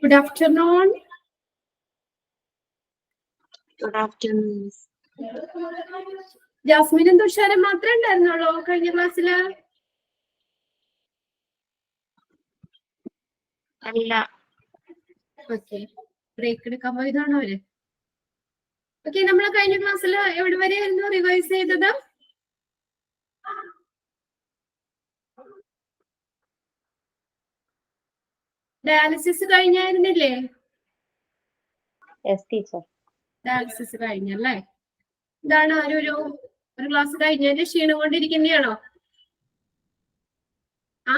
Good afternoon. Good afternoon. ജാസ്മിനും തുഷാരം മാത്രമേ ഉണ്ടായിരുന്നുള്ളൂ കഴിഞ്ഞ ക്ലാസ്സില്? അല്ല. ഓക്കെ, ബ്രേക്ക് എടുക്കാൻ പോയതാണോ അവര്? ഓക്കെ, നമ്മൾ കഴിഞ്ഞ ക്ലാസ്സിൽ എവിടെ വരെയായിരുന്നു റിവൈസ് ചെയ്തത്? ഡയാലിസിസ് കഴിഞ്ഞായിരുന്നില്ലേ? ഡയാലിസിസ് കഴിഞ്ഞല്ലേ? ഇതാണ് ഒരു ക്ലാസ് കഴിഞ്ഞതിന്റെ ക്ഷീണം കൊണ്ടിരിക്കുന്നതാണോ? ആ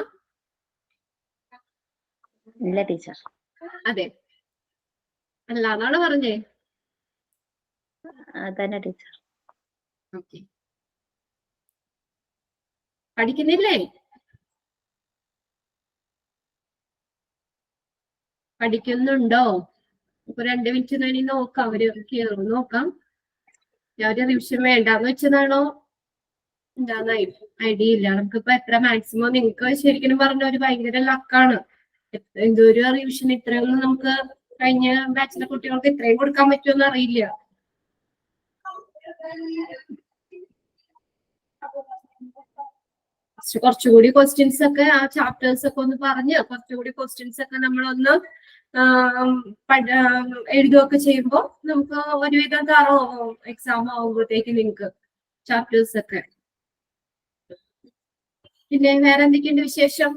ഇല്ല ടീച്ചർ. അതെ, അല്ലാന്നാണ് പറഞ്ഞേ. അതന്നെ ടീച്ചർ. ഓക്കെ, പഠിക്കുന്നില്ലേ? പഠിക്കുന്നുണ്ടോ? ഇപ്പൊ 2 മിനിറ്റ് കഴിഞ്ഞ് നോക്കാം. നോക്കാം. ഒരു റിവിഷൻ വേണ്ടാന്ന് വെച്ചതാണോ എന്താന്ന് ഐഡിയ ഇല്ല. നമുക്കിപ്പോ എത്ര മാക്സിമം നിങ്ങൾക്ക് ശരിക്കും പറഞ്ഞ ഒരു ഭയങ്കര ലക്കാണ്. എന്തൊരു റിവിഷൻ ഇത്രയൊന്നും നമുക്ക് കഴിഞ്ഞ ബാച്ചിലെ കുട്ടികൾക്ക് ഇത്രയും കൊടുക്കാൻ പറ്റുമെന്ന് അറിയില്ല. കുറച്ചുകൂടി ക്വസ്റ്റ്യൻസ് ഒക്കെ ആ ചാപ്റ്റേഴ്സ് ഒക്കെ ഒന്ന് പറഞ്ഞ് കുറച്ചുകൂടി ക്വസ്റ്റ്യൻസ് ഒക്കെ നമ്മളൊന്ന് എഴുതുകയൊക്കെ ചെയ്യുമ്പോൾ നമുക്ക് ഒരുവിധം എക്സാം ആവുമ്പോഴത്തേക്ക് നിങ്ങൾക്ക് ചാപ്റ്റേഴ്സ് ഒക്കെ. പിന്നെ വേറെ എന്തൊക്കെയുണ്ട് വിശേഷം?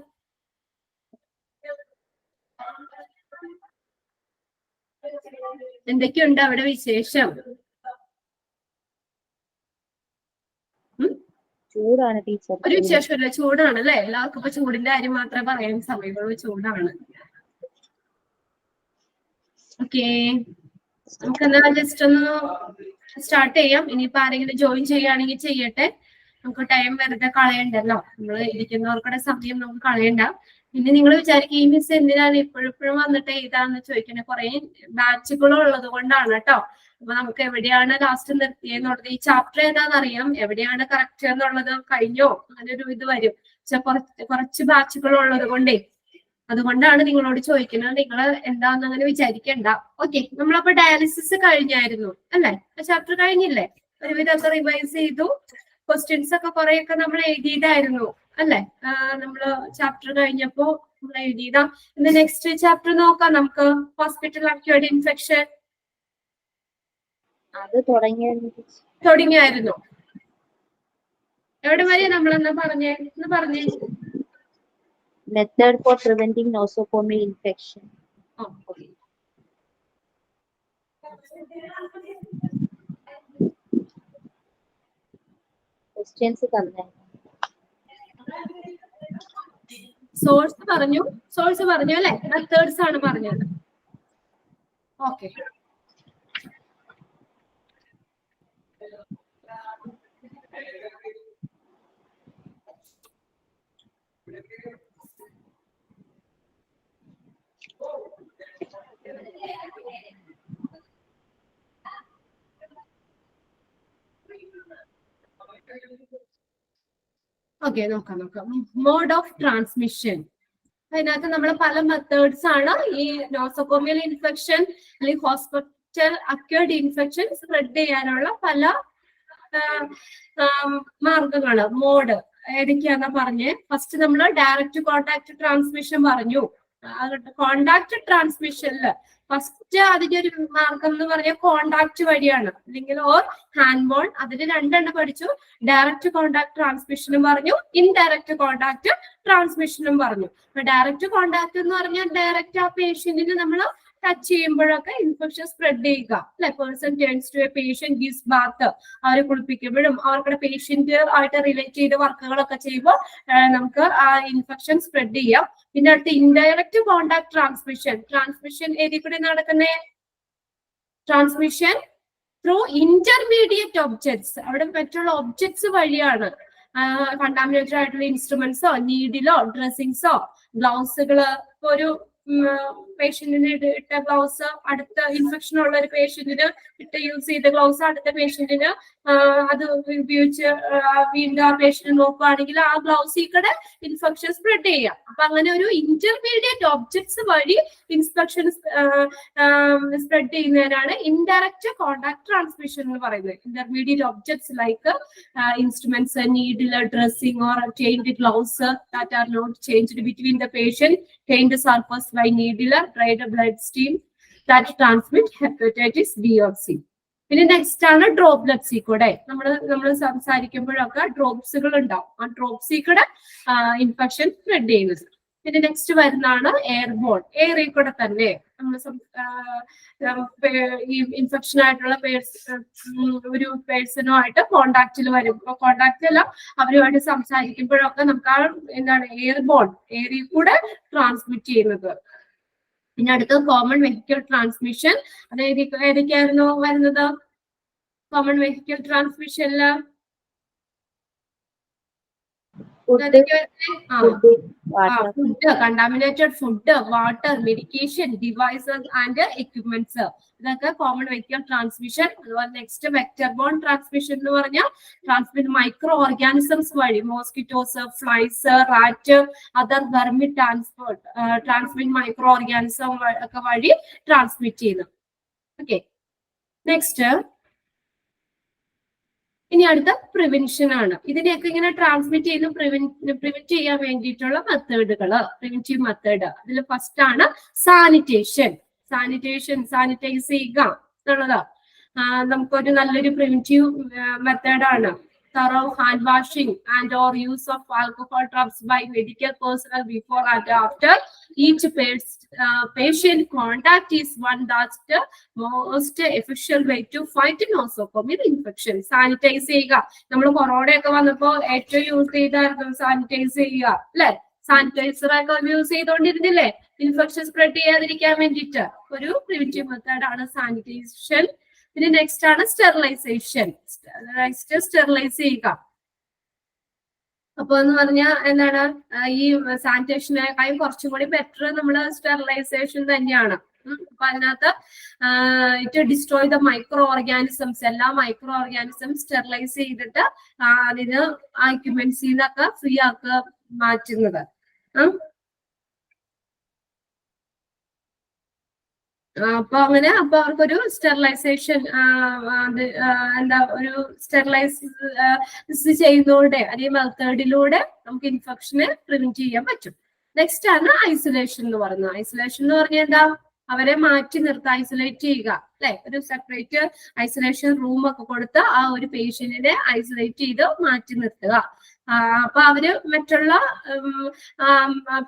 എന്തൊക്കെയുണ്ട് അവിടെ വിശേഷം? ചൂടാണ് ടീച്ചർ. ഒരു വിശേഷമില്ല, ചൂടാണ് അല്ലെ? എല്ലാവർക്കും ഇപ്പൊ ചൂടിന്റെ കാര്യം മാത്രമേ പറയാൻ സമയമുള്ളൂ. ചൂടാണ്. ഓക്കെ, നമുക്ക് എന്നാ ജസ്റ്റ് ഒന്ന് സ്റ്റാർട്ട് ചെയ്യാം. ഇനിയിപ്പോ ആരെങ്കിലും ജോയിൻ ചെയ്യുകയാണെങ്കിൽ ചെയ്യട്ടെ. നമുക്ക് ടൈം വെറുതെ കളയണ്ടല്ലോ. നമ്മൾ ഇരിക്കുന്നവർക്കുടെ സമയം നമുക്ക് കളയണ്ട. പിന്നെ നിങ്ങൾ വിചാരിക്കും ഈ മിസ് എന്തിനാണ് ഇപ്പോഴും വന്നിട്ട് എഴുതാന്ന് ചോദിക്കുന്നത്. കുറെ ബാച്ചുകളും ഉള്ളത് കൊണ്ടാണ് കേട്ടോ. അപ്പൊ നമുക്ക് എവിടെയാണ് ലാസ്റ്റ് നിർത്തിയെന്നുള്ളത്, ഈ ചാപ്റ്റർ ഏതാണെന്നറിയാം, എവിടെയാണ് കറക്റ്റ് എന്നുള്ളത് കഴിഞ്ഞോ അങ്ങനെ ഒരു ഇത് വരും. പക്ഷെ കുറച്ച് ബാച്ചുകൾ ഉള്ളത് കൊണ്ടേ അതുകൊണ്ടാണ് നിങ്ങളോട് ചോദിക്കുന്നത്. നിങ്ങൾ എന്താന്ന് അങ്ങനെ വിചാരിക്കണ്ട. ഓക്കെ, നമ്മളപ്പോ ഡയാലിസിസ് കഴിഞ്ഞായിരുന്നു അല്ലെ? ചാപ്റ്റർ കഴിഞ്ഞില്ലേ? ഒരുവിധമൊക്കെ റിവൈസ് ചെയ്തു. ക്വസ്റ്റ്യൻസ് ഒക്കെ കുറെയൊക്കെ നമ്മൾ എഴുതിയതായിരുന്നു അല്ലെ? നമ്മള് ചാപ്റ്റർ കഴിഞ്ഞപ്പോ നമ്മൾ എഴുതിയതാ. ഇന്ന് നെക്സ്റ്റ് ചാപ്റ്റർ നോക്കാം നമുക്ക്. ഹോസ്പിറ്റൽ അക്യൂർഡ് ഇൻഫെക്ഷൻ അത് തുടങ്ങിയായിരുന്നു. എവിടെ വരെ നമ്മളെന്നാ പറഞ്ഞേ? Method for preventing nosocomial infection. Questions തന്നെ. സോഴ്സ് പറഞ്ഞു അല്ലെ? മെത്തേഡ്സ് ആണ് പറഞ്ഞത്. ഓക്കെ, ഓക്കെ, നോക്കാം. Mode of transmission. അതിനകത്ത് നമ്മൾ പല മെത്തേഡ്സ് ആണ് ഈ നോസോകോമിയൽ ഇൻഫെക്ഷൻ അല്ലെങ്കിൽ ഹോസ്പിറ്റൽ അക്യൂർഡ് ഇൻഫെക്ഷൻ സ്പ്രെഡ് ചെയ്യാനുള്ള പല മാർഗങ്ങള്, മോഡ് ഏതൊക്കെയാണെന്നാ പറഞ്ഞേ. ഫസ്റ്റ് നമ്മൾ ഡയറക്റ്റ് കോണ്ടാക്ട് ട്രാൻസ്മിഷൻ പറഞ്ഞു. കോണ്ടാക്ട് ട്രാൻസ്മിഷനിൽ ഫസ്റ്റ് അതിന്റെ ഒരു മാർഗം എന്ന് പറഞ്ഞാൽ കോണ്ടാക്ട് വഴിയാണ്, അല്ലെങ്കിൽ ഓർ ഹാൻഡ് ബോൺ. അതിന് 2 എണ്ണം പഠിച്ചു. ഡയറക്റ്റ് കോണ്ടാക്ട് ട്രാൻസ്മിഷനും പറഞ്ഞു, ഇൻഡയറക്റ്റ് കോണ്ടാക്ട് ട്രാൻസ്മിഷനും പറഞ്ഞു. അപ്പൊ ഡയറക്റ്റ് കോണ്ടാക്ട് എന്ന് പറഞ്ഞാൽ ഡയറക്റ്റ് ആ പേഷ്യന്റിന് നമ്മൾ ടച്ച് ചെയ്യുമ്പോഴൊക്കെ ഇൻഫെക്ഷൻ സ്പ്രെഡ് ചെയ്യുക അല്ലെ? Person turns to a patient gives bath. അവരെ കുളിപ്പിക്കുമ്പോഴും അവർക്കുടെ പേഷ്യന്റ് ആയിട്ട് റിലേറ്റ് ചെയ്ത വർക്കുകളൊക്കെ ചെയ്യുമ്പോൾ നമുക്ക് ആ ഇൻഫെക്ഷൻ സ്പ്രെഡ് ചെയ്യാം. പിന്നെ അടുത്ത ഇൻഡയറക്റ്റ് കോണ്ടാക്ട് ട്രാൻസ്മിഷൻ ഏതിൽ കൂടെ നടക്കുന്നേ? Transmission through intermediate objects. അവിടെ മറ്റുള്ള ഒബ്ജക്ട്സ് വഴിയാണ്. കണ്ടാമിനേറ്റഡ് ആയിട്ടുള്ള ഇൻസ്ട്രുമെന്റ്സോ നീഡിലോ ഡ്രസ്സിങ്സോ ഗ്ലൗസുകള്. ഒരു പേഷ്യന്റിന് ഇട്ട ഗ്ലൗസ് അടുത്ത ഇൻഫെക്ഷൻ ഉള്ള ഒരു പേഷ്യന്റിന് യൂസ് ചെയ്ത ഗ്ലൗസ് അടുത്ത പേഷ്യന്റിന് അത് ഉപയോഗിച്ച് വീണ്ടും ആ പേഷ്യന്റ് നോക്കുകയാണെങ്കിൽ ആ ഗ്ലൗസിൽ കൂടെ ഇൻഫെക്ഷൻ സ്പ്രെഡ് ചെയ്യാം. അപ്പൊ അങ്ങനെ ഒരു ഇന്റർമീഡിയറ്റ് ഒബ്ജക്ട്സ് വഴി ഇൻഫെക്ഷൻ സ്പ്രെഡ് ചെയ്യുന്നതിനാണ് ഇൻഡയറക്റ്റ് കോണ്ടാക്ട് ട്രാൻസ്മിഷൻ എന്ന് പറയുന്നത്. Intermediate objects like instruments, needle, dressing or changed gloves that are not changed between the patient, changed surface by needle, dried blood stream that transmit hepatitis B or C. പിന്നെ next ആണ് ഡ്രോപ്ലെറ്റ്സിൽ കൂടെ നമ്മൾ സംസാരിക്കുമ്പോഴൊക്കെ ഡ്രോപ്സുകൾ ഉണ്ടാവും. ആ ഡ്രോപ്സിൽ കൂടെ infection spread ചെയ്യുന്നത്. പിന്നെ next വരുന്നതാണ് എയർബോൺ. എയറിൽ കൂടെ തന്നെ നമ്മൾ ഈ ഇൻഫെക്ഷൻ ആയിട്ടുള്ള ഒരു പേഴ്സണുമായിട്ട് കോണ്ടാക്റ്റിൽ വരും. കോണ്ടാക്ട് അല്ല, അവരുമായിട്ട് സംസാരിക്കുമ്പോഴൊക്കെ നമുക്ക് ആ എന്താണ് എയർബോൺ, എയറിൽ കൂടെ ട്രാൻസ്മിറ്റ് ചെയ്യുന്നത്. പിന്നെ അടുത്ത കോമൺ വെഹിക്കിൾ ട്രാൻസ്മിഷൻ. അത് ഏതൊക്കെയായിരുന്നു വരുന്നത് കോമൺ വെഹിക്കിൾ ട്രാൻസ്മിഷനില്? Food, contaminated food, water, medication, devices and equipments, ഇതൊക്കെ കോമൺ വെഹിക്കിൾ ട്രാൻസ്മിഷൻ. അതുപോലെ നെക്സ്റ്റ് വെക്ടർ ബോൺ ട്രാൻസ്മിഷൻ എന്ന് പറഞ്ഞാൽ ട്രാൻസ്മിറ്റ് മൈക്രോ ഓർഗാനിസംസ് വഴി, mosquitoes, flies, rat, other vermin transmit micro organism ഒക്കെ വഴി ട്രാൻസ്മിറ്റ് ചെയ്യുന്നു. ഓക്കെ, നെക്സ്റ്റ് ഇനി അടുത്ത പ്രിവെൻഷൻ ആണ്. ഇതിനെയൊക്കെ ഇങ്ങനെ ട്രാൻസ്മിറ്റ് ചെയ്യുന്ന പ്രിവെന്റ് ചെയ്യാൻ വേണ്ടിയിട്ടുള്ള മെത്തേഡുകള്, പ്രിവെന്റീവ് മെത്തേഡ്. അതിൽ ഫസ്റ്റ് ആണ് സാനിറ്റൈസ് ചെയ്യുക എന്നുള്ളത്. നമുക്കൊരു നല്ലൊരു പ്രിവെന്റീവ് മെത്തേഡാണ്. thorough hand washing and or use of alcohol drops by medical personnel before and after each patient contact is one that's the most efficient way to fight nosocomial infection. Sanitise ചെയ്യുക. നമ്മൾ corona ഒക്കെ വന്നപ്പോ ഏറ്റവും use ചെയ്തായിരുന്നു sanitise ചെയ്യുക അല്ലെ? Sanitiser ഒക്കെ use ചെയ്തോണ്ടിരുന്നില്ലേ infection spread ചെയ്യാതിരിക്കാൻ വേണ്ടിയിട്ട്? ഒരു പ്രിവെന്റീവ് മെത്തേഡ് ആണ് സാനിറ്റൈസേഷൻ. പിന്നെ നെക്സ്റ്റ് ആണ് സ്റ്റെറിലൈസേഷൻ. സ്റ്റെറിലൈസ് ചെയ്യുക. അപ്പൊ എന്ന് പറഞ്ഞാൽ എന്താണ്, ഈ സാനിറ്റേഷനേക്കാളും കുറച്ചും കൂടി ബെറ്റർ നമ്മൾ സ്റ്റെറിലൈസേഷൻ തന്നെയാണ്. അപ്പൊ അതിനകത്ത് it destroy the micro organisms, എല്ലാ മൈക്രോ ഓർഗാനിസം സ്റ്റെറിലൈസ് ചെയ്തിട്ട് അതിന് എക്യുപ്മെന്റ്സിൽ നിന്നൊക്കെ ഫ്രീ ആക്കുക മാറ്റുന്നത്. അപ്പൊ അവർക്കൊരു സ്റ്റെറിലൈസേഷൻ എന്താ ഒരു സ്റ്റെറിലൈസ് ചെയ്യുന്നതോടെ അല്ലെങ്കിൽ മെത്തേഡിലൂടെ നമുക്ക് ഇൻഫെക്ഷനെ പ്രിവെന്റ് ചെയ്യാൻ പറ്റും. നെക്സ്റ്റ് ആണ് ഐസൊലേഷൻ എന്ന് പറയുന്നത്. ഐസൊലേഷൻ എന്ന് പറഞ്ഞാൽ എന്താ, അവരെ മാറ്റി നിർത്തുക, ഐസൊലേറ്റ് ചെയ്യുക അല്ലെ? ഒരു സെപ്പറേറ്റ് ഐസൊലേഷൻ റൂം ഒക്കെ കൊടുത്ത് ആ ഒരു പേഷ്യന്റിനെ ഐസൊലേറ്റ് ചെയ്ത് മാറ്റി നിർത്തുക. അപ്പൊ അവര് മറ്റുള്ള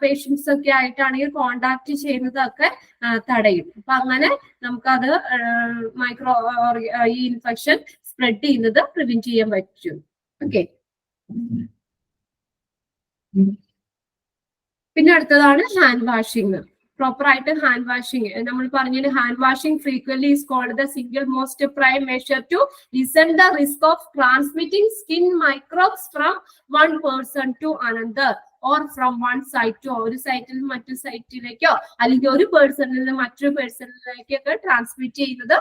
പേഷ്യൻസ് ഒക്കെ ആയിട്ടാണെങ്കിൽ കോണ്ടാക്ട് ചെയ്യുന്നതൊക്കെ തടയും. അപ്പൊ അങ്ങനെ നമുക്കത് ഈ ഇൻഫെക്ഷൻ സ്പ്രെഡ് ചെയ്യുന്നത് പ്രിവെന്റ് ചെയ്യാൻ പറ്റും. ഓക്കെ, പിന്നെ അടുത്തതാണ് ഹാൻഡ് വാഷിംഗ്. പ്രോപ്പർ ആയിട്ട് ഹാൻഡ് വാഷിംഗ് നമ്മൾ പറഞ്ഞു. Hand washing frequently is called the single most prime measure to lessen the risk of transmitting skin microbes from one person to another or from one site to, ഒരു സൈറ്റിൽ നിന്ന് മറ്റൊരു സൈറ്റിലേക്കോ അല്ലെങ്കിൽ ഒരു പേഴ്സണിൽ നിന്ന് മറ്റൊരു പേഴ്സണിലേക്കൊക്കെ ട്രാൻസ്മിറ്റ് ചെയ്യുന്നത്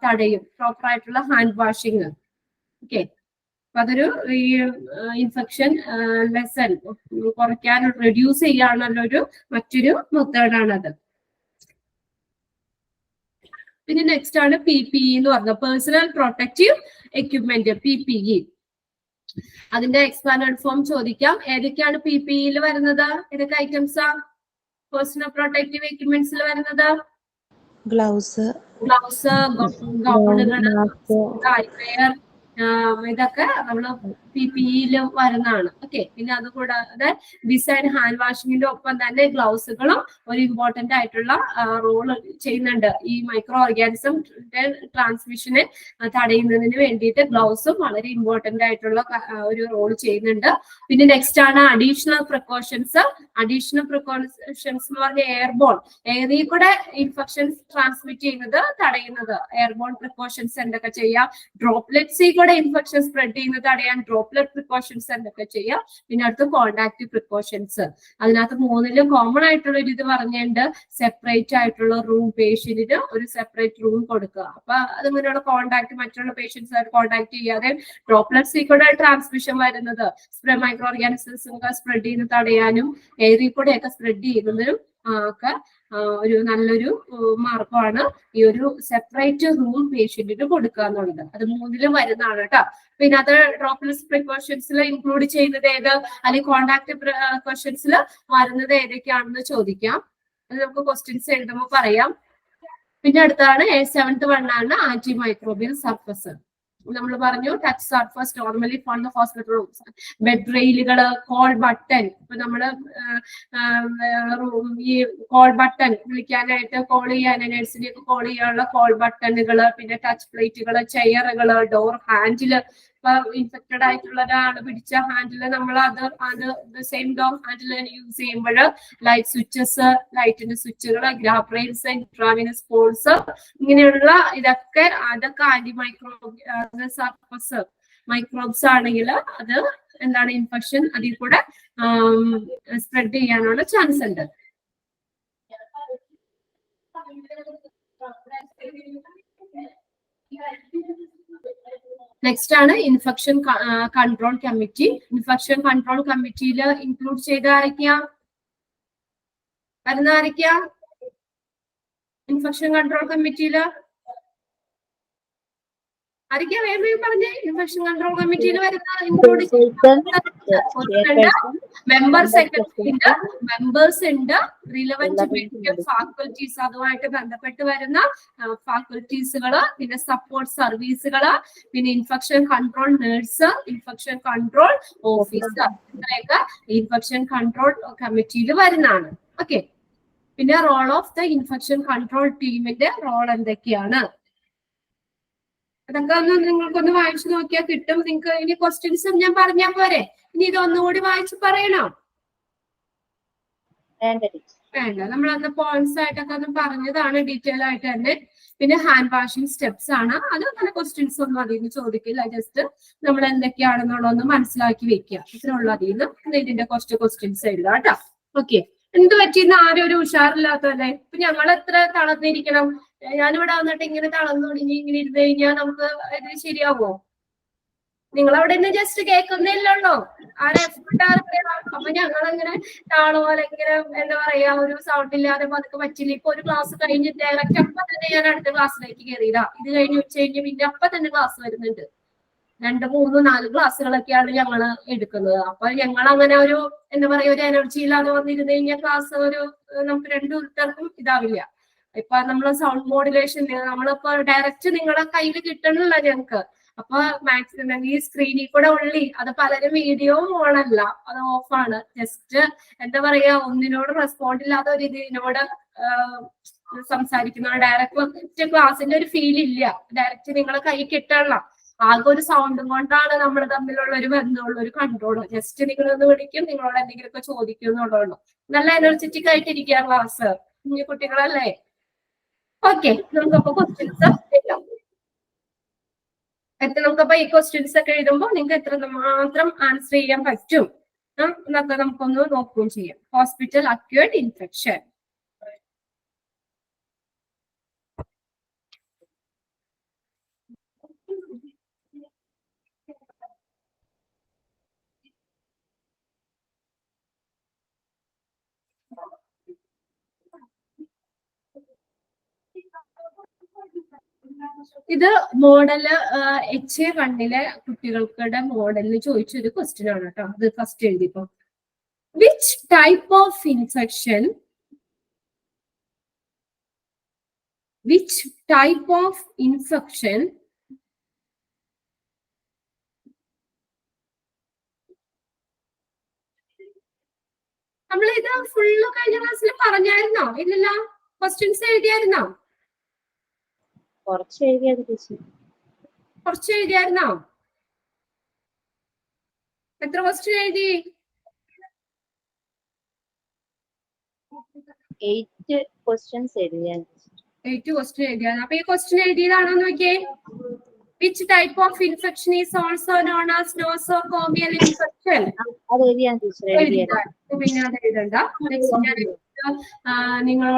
തടയും പ്രോപ്പർ ആയിട്ടുള്ള ഹാൻഡ് വാഷിംഗ്. ഓക്കെ, അപ്പൊ അതൊരു ഈ ഇൻഫെക്ഷൻ ലെസൺ കുറയ്ക്കാൻ, റെഡ്യൂസ് ചെയ്യാനുള്ള മറ്റൊരു മെത്തേഡാണത്. പിന്നെ നെക്സ്റ്റ് ആണ് PPE എന്ന് പറഞ്ഞത്, പേഴ്സണൽ പ്രൊട്ടക്റ്റീവ് എക്യുപ്മെന്റ്, PPE. അതിന്റെ എക്സ്പാൻഡഡ് ഫോം ചോദിക്കാം. ഏതൊക്കെയാണ് PPE വരുന്നത്? ഏതൊക്കെ ഐറ്റംസാ പേഴ്സണൽ പ്രൊട്ടക്റ്റീവ് എക്യുപ്മെന്റ്സിൽ വരുന്നത്? ഗ്ലൗസ്, ഗൗണുകൾ, ഇതൊക്കെ നമ്മള് PPEയിൽ വരുന്നതാണ്. ഓക്കെ, പിന്നെ അതുകൂടാതെ ബിസൈഡ് ഹാൻഡ് വാഷിങ്ങിന്റെ ഒപ്പം തന്നെ ഗ്ലൗസുകളും ഒരു ഇമ്പോർട്ടന്റ് ആയിട്ടുള്ള റോള് ചെയ്യുന്നുണ്ട്. ഈ മൈക്രോ ഓർഗാനിസം ട്രാൻസ്മിഷനെ തടയുന്നതിന് വേണ്ടിയിട്ട് ഗ്ലൗസും വളരെ ഇമ്പോർട്ടന്റ് ആയിട്ടുള്ള ഒരു റോള് ചെയ്യുന്നുണ്ട്. പിന്നെ നെക്സ്റ്റ് ആണ് അഡീഷണൽ പ്രിക്കോഷൻസ്. അഡീഷണൽ പ്രിക്കോഷൻസ് എന്ന് പറഞ്ഞാൽ എയർബോൺ, എയറിൽ കൂടെ ഇൻഫെക്ഷൻസ് ട്രാൻസ്മിറ്റ് ചെയ്യുന്നത് തടയുന്നത്. എയർബോൺ പ്രിക്കോഷൻസ് എന്തൊക്കെ ചെയ്യാം? ഡ്രോപ്ലെറ്റ്സിൽ കൂടെ ഇൻഫെക്ഷൻ സ്പ്രെഡ് ചെയ്യുന്നത് തടയാൻ ഡ്രോപ്ലെറ്റ് പ്രിക്കോഷൻസ് എന്തൊക്കെ ചെയ്യാം. പിന്നെ അടുത്ത് കോണ്ടാക്ട് പ്രിക്കോഷൻസ്. അതിനകത്ത് 3ലും കോമൺ ആയിട്ടുള്ള ഒരു ഇത് പറഞ്ഞുകൊണ്ട് സെപ്പറേറ്റ് ആയിട്ടുള്ള റൂം, പേഷ്യന്റിന് ഒരു സെപ്പറേറ്റ് റൂം കൊടുക്കുക. അപ്പൊ അതിങ്ങനെയുള്ള കോണ്ടാക്ട് മറ്റുള്ള പേഷ്യൻസ് ആയിട്ട് കോണ്ടാക്ട് ചെയ്യാതെ ഡ്രോപ്ലെറ്റ്സിൽ കൂടെ ട്രാൻസ്മിഷൻ വരുന്നത് മൈക്രോ ഓർഗാനിസംസ് ഒക്കെ സ്പ്രെഡ് ചെയ്യുന്നത് തടയാനും എയറിൽ കൂടെയൊക്കെ സ്പ്രെഡ് ചെയ്യുന്നതിനും ഒക്കെ ഒരു നല്ലൊരു മാർഗമാണ് ഈ ഒരു സെപ്പറേറ്റ് റൂം പേഷ്യന്റിന് കൊടുക്കുക എന്നുള്ളത്. അത് 3ലും വരുന്നതാണ് കേട്ടോ. പിന്നെ അത് ഡ്രോപ്ലെറ്റ്സ് പ്രിക്കോഷൻസിൽ ഇൻക്ലൂഡ് ചെയ്യുന്നത് ഏത്, അല്ലെങ്കിൽ കോണ്ടാക്ട് പ്രിക്കോഷൻസിൽ വരുന്നത് ഏതൊക്കെയാണെന്ന് ചോദിക്കാം. അത് നമുക്ക് ക്വസ്റ്റ്യൻസ് എഴുതുമ്പോൾ പറയാം. പിന്നെ അടുത്താണ് 7th വണ്ണാണ് ആന്റി മൈക്രോബിയൽ സർഫസ്. നമ്മൾ പറഞ്ഞു touch surface normally phone the hospital rooms, bed റെയിലുകള്, കോൾ ബട്ടൺ. ഇപ്പൊ നമ്മള് ഈ കോൾ ബട്ടൺ വിളിക്കാനായിട്ട് കോൾ ചെയ്യാൻ നഴ്സിനെ ഒക്കെ കോൾ ചെയ്യാനുള്ള കോൾ ബട്ടണുകള്, പിന്നെ ടച്ച് പ്ലേറ്റുകള്, ചെയറുകള്, ഡോർ ഹാൻഡില്. ഇപ്പൊ ഇൻഫെക്റ്റഡ് ആയിട്ടുള്ള ഒരാൾ പിടിച്ച ഹാൻഡില് നമ്മൾ അത് സെയിം ഡോർ ഹാൻഡിൽ യൂസ് ചെയ്യുമ്പോൾ ലൈറ്റ് സ്വിച്ചസ്, ലൈറ്റിന്റെ സ്വിച്ചുകൾ, ഗ്രാബ് റെയിൽസ്, ഇൻട്രാവിനസ് പോൾസ്, ഇങ്ങനെയുള്ള അതൊക്കെ ആന്റി സർഫസ് മൈക്രോബ്സ് ആണെങ്കിൽ അത് എന്താണ് ഇൻഫെക്ഷൻ അതിൽ കൂടെ സ്പ്രെഡ് ചെയ്യാനുള്ള ചാൻസ് ഉണ്ട്. നെക്സ്റ്റ് ആണ് infection control committee. Infection control കമ്മിറ്റിയിൽ ഇൻക്ലൂഡ് ചെയ്ത ആരൊക്കെയാ വരുന്ന ആരൊക്കെയാ ഇൻഫെക്ഷൻ കൺട്രോൾ കമ്മിറ്റിയിൽ ആരൊക്കെയാ വേഗം പറഞ്ഞേ. ഇൻഫെക്ഷൻ കൺട്രോൾ കമ്മിറ്റിയിൽ വരുന്ന ഇൻക്ലൂഡ് മെമ്പർ സെക്രട്ടറി ഉണ്ട്, മെമ്പേഴ്സ് ഉണ്ട്, റിലവന്റ് മെഡിക്കൽ ഫാക്കൽറ്റീസ്, അതുമായിട്ട് ബന്ധപ്പെട്ട് വരുന്ന ഫാക്കൽറ്റീസുകള്, പിന്നെ സപ്പോർട്ട് സർവീസുകള്, പിന്നെ infection control nurse, infection control officer, ഇത്രയൊക്കെ ഇൻഫെക്ഷൻ കൺട്രോൾ കമ്മിറ്റിയിൽ വരുന്നതാണ്. ഓക്കെ. പിന്നെ role of the infection control ടീമിന്റെ റോൾ എന്തൊക്കെയാണ് അതൊക്കെ ഒന്ന് നിങ്ങൾക്കൊന്ന് വായിച്ചു നോക്കിയാൽ കിട്ടും. നിങ്ങൾക്ക് ഇനി ക്വസ്റ്റ്യൻസ് ഞാൻ പറഞ്ഞാൽ പോരെ, ഇനി ഇതൊന്നുകൂടി വായിച്ചു പറയണോ? വേണ്ട, നമ്മൾ അന്ന് പോയിന്റ്സ് ആയിട്ടൊക്കെ ഒന്ന് പറഞ്ഞതാണ് ഡീറ്റെയിൽ ആയിട്ട് തന്നെ. പിന്നെ ഹാൻഡ് വാഷിംഗ് സ്റ്റെപ്സ് ആണ്, അത് അങ്ങനെ ക്വസ്റ്റ്യൻസ് ഒന്നും അതിൽ നിന്ന് ചോദിക്കില്ല. ജസ്റ്റ് നമ്മൾ എന്തൊക്കെയാണെന്നുള്ളതൊന്ന് മനസ്സിലാക്കി വെക്കുക, ഇത്രയുള്ള അതിൽ നിന്ന് ഇതിന്റെ കുറച്ച് ക്വസ്റ്റ്യൻസ് എഴുതാം കേട്ടോ. ഓക്കെ. എന്ത് പറ്റിയെന്ന് ആരും ഒരു ഉഷാറില്ലാത്തല്ലേ? ഇപ്പൊ ഞങ്ങൾ എത്ര തളർന്നിരിക്കണം? ഞാനിവിടെ വന്നിട്ട് ഇങ്ങനെ തളർന്നൊടിഞ്ഞ് ഇങ്ങനെ ഇരുന്ന് കഴിഞ്ഞാൽ നമുക്ക് ഇത് ശരിയാവോ? നിങ്ങൾ അവിടെ നിന്ന് ജസ്റ്റ് കേൾക്കുന്നില്ലല്ലോ, ആരെ എഫർട്ട് അറിയാം. അപ്പൊ ഞങ്ങളങ്ങനെ പോലെ ഇങ്ങനെ എന്താ പറയാ ഒരു സൗണ്ട് ഇല്ലാതെ പതുക്കെ പറ്റില്ല. ഇപ്പൊ ഒരു ക്ലാസ് കഴിഞ്ഞ് ഡയറക്റ്റ് അപ്പൊ തന്നെ ഞാൻ അടുത്ത ക്ലാസ്സിലേക്ക് കയറിയതാ. ഇത് കഴിഞ്ഞ് ഉച്ച കഴിഞ്ഞ് പിന്നെ അപ്പൊ തന്നെ ക്ലാസ് വരുന്നുണ്ട്. 2, 3, 4 ക്ലാസ്സുകളൊക്കെയാണ് ഞങ്ങൾ എടുക്കുന്നത്. അപ്പൊ ഞങ്ങൾ അങ്ങനെ ഒരു എന്താ പറയാ ഒരു എനർജി ഇല്ലാതെ വന്നിരുന്നു കഴിഞ്ഞാൽ ക്ലാസ് ഒരു നമുക്ക് 2 ഉത്തർക്കും ഇതാവില്ല. ഇപ്പൊ നമ്മള് സൗണ്ട് മോഡുലേഷൻ നമ്മളിപ്പോ ഡയറക്റ്റ് നിങ്ങളുടെ കയ്യിൽ കിട്ടണില്ല ഞങ്ങക്ക്. അപ്പൊ മാക്സിമം ഈ സ്ക്രീനിൽ കൂടെ ഉള്ളി അത് പലരും വീഡിയോ ഓണല്ല, അത് ഓഫാണ്. ജസ്റ്റ് എന്താ പറയാ ഒന്നിനോട് റെസ്പോണ്ട് ഇല്ലാത്ത ഒരു ഇതിനോട് സംസാരിക്കുന്ന ഡയറക്റ്റ് ക്ലാസ്സിന്റെ ഒരു ഫീൽ ഇല്ല. ഡയറക്റ്റ് നിങ്ങളെ കൈ കിട്ടണില്ല. ആകെ ഒരു സൗണ്ടും കൊണ്ടാണ് നമ്മൾ തമ്മിലുള്ള ഒരു ബന്ധമുള്ള ഒരു കൺട്രോൾ. ജസ്റ്റ് നിങ്ങളൊന്ന് വിളിക്കും, നിങ്ങളോട് എന്തെങ്കിലുമൊക്കെ ചോദിക്കും എന്നുള്ളൂ. നല്ല എനർജറ്റിക് ആയിട്ടിരിക്കുക ക്ലാസ്. കുഞ്ഞു കുട്ടികളല്ലേ? ഓക്കെ. നമുക്കപ്പോ ക്വസ്റ്റ്യൻസ് എഴുതാം. നമുക്കപ്പോ ഈ ക്വസ്റ്റ്യൻസ് ഒക്കെ എഴുതുമ്പോൾ നിങ്ങൾക്ക് എത്ര മാത്രം ആൻസർ ചെയ്യാൻ പറ്റും എന്നൊക്കെ നമുക്കൊന്ന് നോക്കുകയും ചെയ്യാം. Hospital acute infection. ഇത് മോഡല് HA1 കുട്ടികൾക്കുടെ മോഡലിന് ചോദിച്ചൊരു ക്വസ്റ്റ്യൻ ആണ് കേട്ടോ. അത് ഫസ്റ്റ് എഴുതിപ്പോ വിച്ച് ടൈപ്പ് ഓഫ് ഇൻഫെക്ഷൻ നമ്മൾ ഇത് ഫുള്ള് കഴിഞ്ഞ ക്ലാസ്സിൽ പറഞ്ഞായിരുന്നോ? ഇല്ലല്ലോ. ക്വസ്റ്റ്യൻസ് എഴുതിയായിരുന്നോ? കുറച്ച് എഴുതിയായിരുന്നോ? എത്ര ക്വസ്റ്റ്യൻ എഴുതി? 8 ക്വസ്റ്റ്യൻസ് എഴുതിയാണ്. 8 ക്വസ്റ്റ്യൻ എഴുതിയാണ്. അപ്പൊ ഈ ക്വസ്റ്റ്യൻ എഴുതിയതാണോ നോക്കിയേ. Which type of infection is also known as nosocomial infection? അത് എഴുതിയാണ് ടീച്ചർ എഴുതിയത്. പിന്നെ അത് എഴുതണ്ട. Next നിങ്ങൾ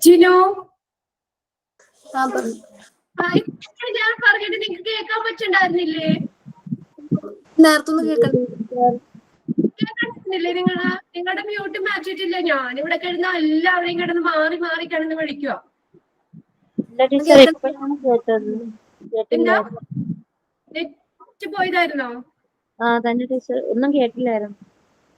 ജിനു പറഞ്ഞു. ഞാൻ പറഞ്ഞിട്ട് നിങ്ങൾക്ക് കേൾക്കാൻ പറ്റുണ്ടായിരുന്നില്ലേ? നേരത്തെ ഒന്ന് കേൾക്കണ്ടേ? കേൾക്കണില്ലേ നിങ്ങളുടെ മ്യൂട്ട് മാറ്റിയിട്ടില്ല. ഞാനിവിടെ കിടന്ന് എല്ലാവരെയും കിടന്ന് മാറി മാറി കിടന്ന് വിളിക്കുക. ഇല്ല ടീച്ചർ, ഇപ്പോഴാണ് കേട്ടത്. എന്താ കേട്ടില്ലായിരുന്നു. നെറ്റ് പോയതായിരുന്നോ? തന്നെ ടീച്ചർ, ഒന്നും കേട്ടില്ലായിരുന്നു.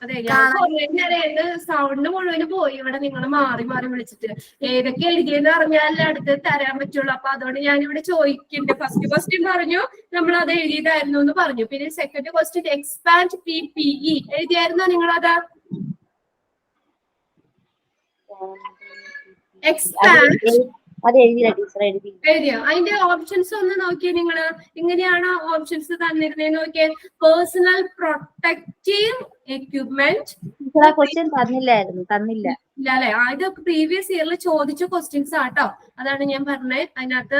അതെ, ഞാൻ കുറേ നേരം സൗണ്ട് മുഴുവനും പോയി ഇവിടെ നിങ്ങൾ മാറി മാറി വിളിച്ചിട്ട്. ഏതൊക്കെ എഴുതിയെന്ന് അറിഞ്ഞാലേ അടുത്ത് തരാൻ പറ്റുള്ളൂ. അപ്പൊ അതുകൊണ്ട് ഞാൻ ഇവിടെ ചോദിക്കുന്നുണ്ട്. ഫസ്റ്റ് ക്വസ്റ്റ്യൻ പറഞ്ഞു നമ്മൾ അത് എഴുതിയതായിരുന്നു എന്ന് പറഞ്ഞു. പിന്നെ സെക്കൻഡ് ക്വസ്റ്റ്യൻ എക്സ്പാൻഡ് PPE എഴുതിയായിരുന്നോ നിങ്ങളത്? എക്സ്പാൻഡ് അത് എഴുതിയില്ല ടീച്ചർ, എഴുതിയോ? അതിന്റെ ഓപ്ഷൻസ് ഒന്ന് നോക്കിയേ നിങ്ങള്. ഇങ്ങനെയാണ് ഓപ്ഷൻസ് തന്നിരുന്നേന്ന് നോക്കിയേ. Personal protective equipment. ക്വസ്റ്റ്യൻ തന്നില്ല. ഇല്ല അല്ലെ? ഇത് പ്രീവിയസ് ഇയറിൽ ചോദിച്ച ക്വസ്റ്റ്യൻസ് ആട്ടോ. അതാണ് ഞാൻ പറഞ്ഞത്. അതിനകത്ത്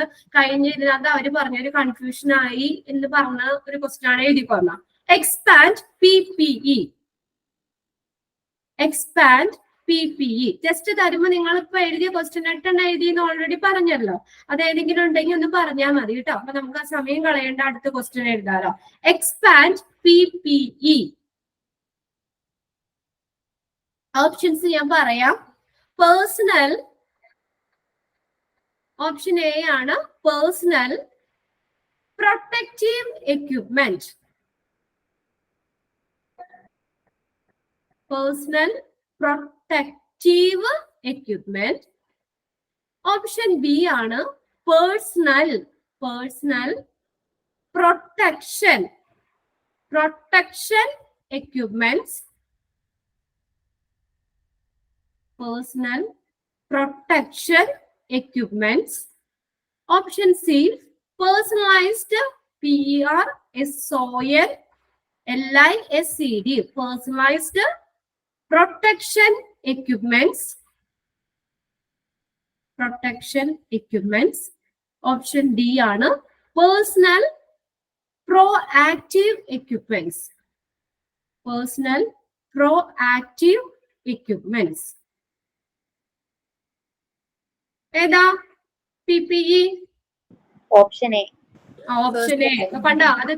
ഇതിനകത്ത് അവര് പറഞ്ഞൊരു കൺഫ്യൂഷൻ ആയി എന്ന് പറഞ്ഞ ഒരു ക്വസ്റ്റ്യൻ ആണ് എഴുതി പറഞ്ഞ. Expand PPE. Expand PPE test തരുമ്പോ നിങ്ങൾ ഇപ്പൊ എഴുതിയ ക്വസ്റ്റ്യൻ 8 എഴുതിയെന്ന് ഓൾറെഡി പറഞ്ഞല്ലോ. അത് ഏതെങ്കിലും ഉണ്ടെങ്കിൽ ഒന്ന് പറഞ്ഞാൽ മതി കേട്ടോ. അപ്പൊ നമുക്ക് ആ സമയം കളയേണ്ട, അടുത്ത ക്വസ്റ്റ്യൻ എഴുതാലോ. Expand PPE. ഓപ്ഷൻസ് ഞാൻ പറയാം. പേഴ്സണൽ, ഓപ്ഷൻ എ ആണ് personal protective equipment. Personal protective equipment. Option B ആണ് personal protection equipments. Personal protection equipments. Option C, personalized PERSONLISED, personalized protection equipments. Option D ആണ് personal proactive equipments. Personal proactive equipments. ഏതാ PPE? Option A. Option A. കണ്ടോ, അത്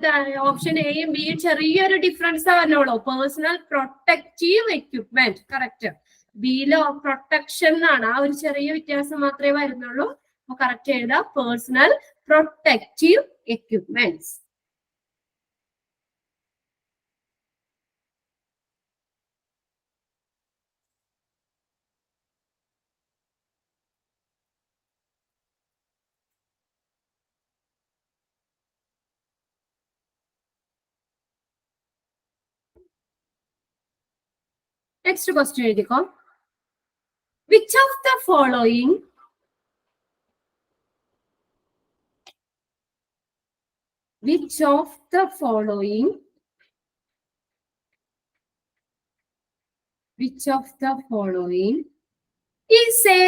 option എയും ബിയും ചെറിയൊരു difference വന്നോളൂ. Personal protective equipment correct. ബിയിലോ protection എന്നാണ്, ആ ഒരു ചെറിയ വ്യത്യാസം മാത്രമേ വരുന്നുള്ളൂ. അപ്പൊ കറക്റ്റ് എഴുതാം, personal protective equipments. Next question എഴുതിക്കോ. Which of the following is a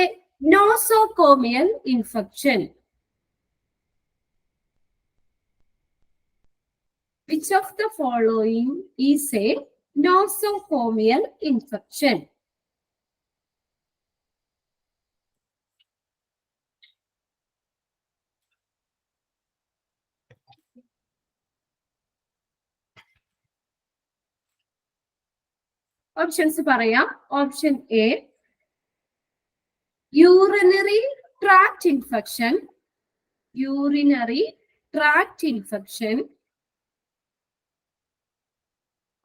nosocomial infection? Which of the following is a nosocomial infection? Options പറയാം. Option A urinary tract infection.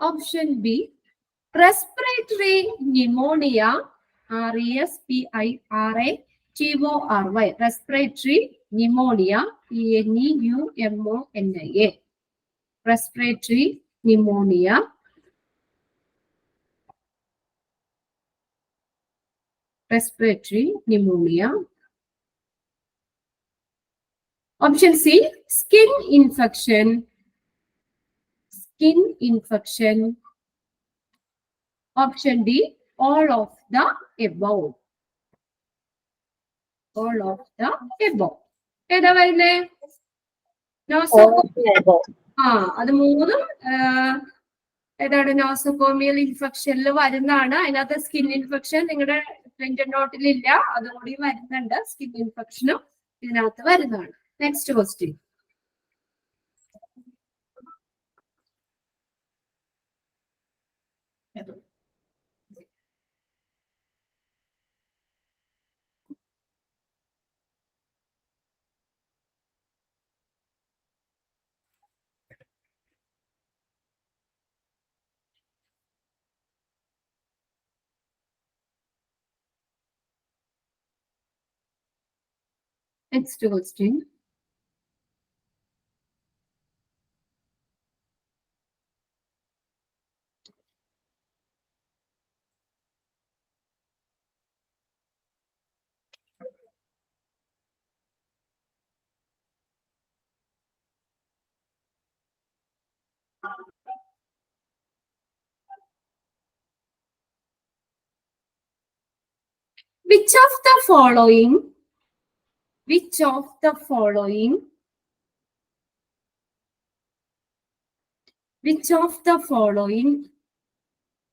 Option B, respiratory pneumonia. RESPIRATORY, respiratory pneumonia. PNEUMONIA, respiratory pneumonia. Option C, skin infection. Option D, all of the above. ഏതാ വരുന്നേ? അത് മൂന്നും ഏതാണ് nosocomial ഇൻഫെക്ഷനിൽ വരുന്നതാണ്. അതിനകത്ത് skin infection നിങ്ങളുടെ print നോട്ടിൽ ഇല്ല, അതുകൂടി വരുന്നുണ്ട്. സ്കിൻ ഇൻഫെക്ഷനും ഇതിനകത്ത് വരുന്നതാണ്. Next question. Next question. Which of the following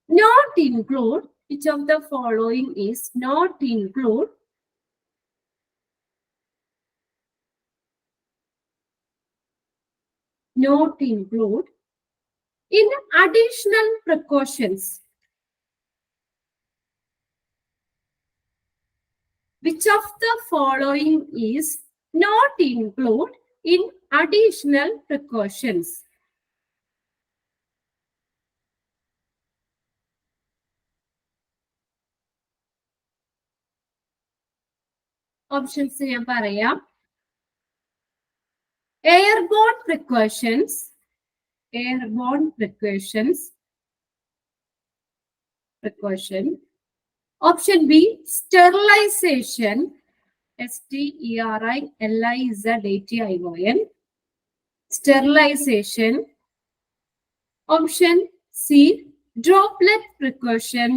not include, which of the following is not include in additional precautions? Which of the following is not include in additional precautions? Options ഞാൻ പറയാം. Airborne precautions. Option B, sterilization. sterilization. Sterilization. Option C, droplet precaution.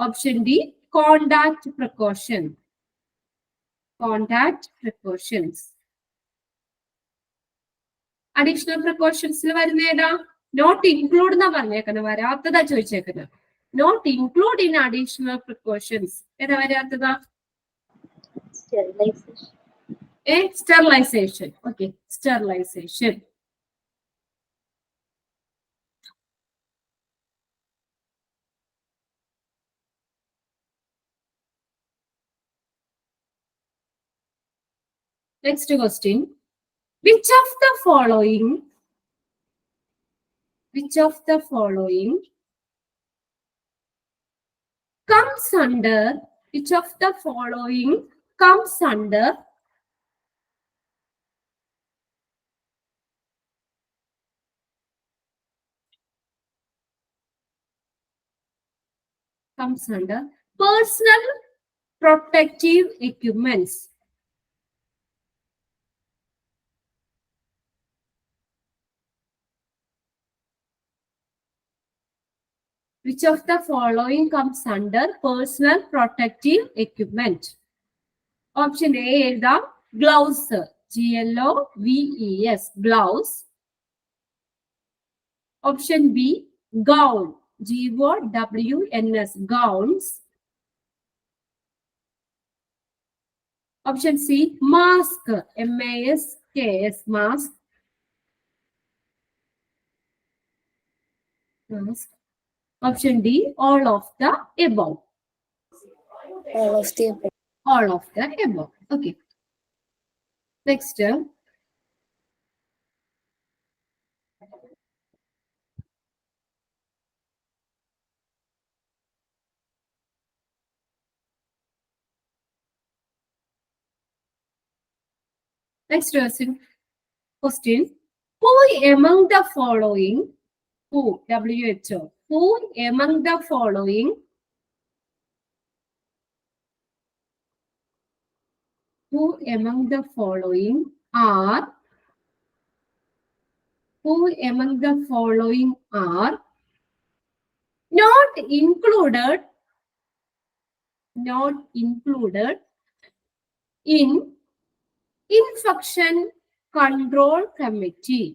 Option D, contact precautions. Additional precautions വരുന്ന ഏതാ? Not include എന്നാ പറഞ്ഞേക്കുന്നത്, വരാത്തതാ ചോദിച്ചേക്കുന്നത്. Not include in additional precautions. ഏതാ വരാത്തതാ? Sterilization. Okay, sterilization. Next question. Which of the following comes under personal protective equipments? Which of the following comes under personal protective equipment? Option A ഏതാ? Gloves. GLOVES. Gloves. Option B, gown. GOWNS. Gowns. Option C, mask. MASKS. Mask. Option D, all of the above. All of the above. All of the above. Okay. Next. Next question. Who among the following, who among the following are not included in infection control committee.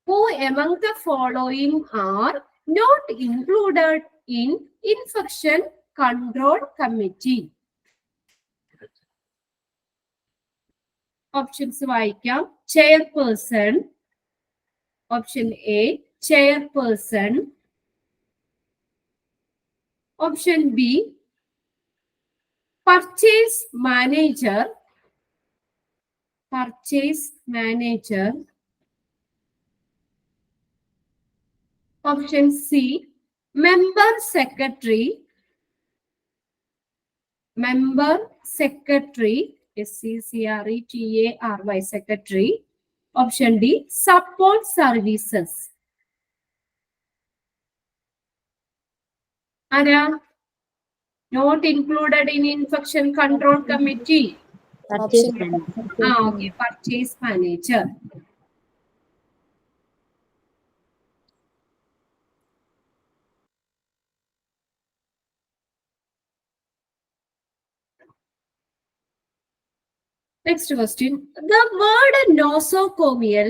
Who among the following are not included in infection control committee? Options വായിക്കാം. Chairperson. Option A, chairperson. Option B, purchase manager. Purchase manager. Option C, member secretary. Member secretary. SECRETARY, secretary. Option D, support services. Ara, not included in infection control committee. Purchase manager. Okay, purchase manager. Next question. The word nosocomial.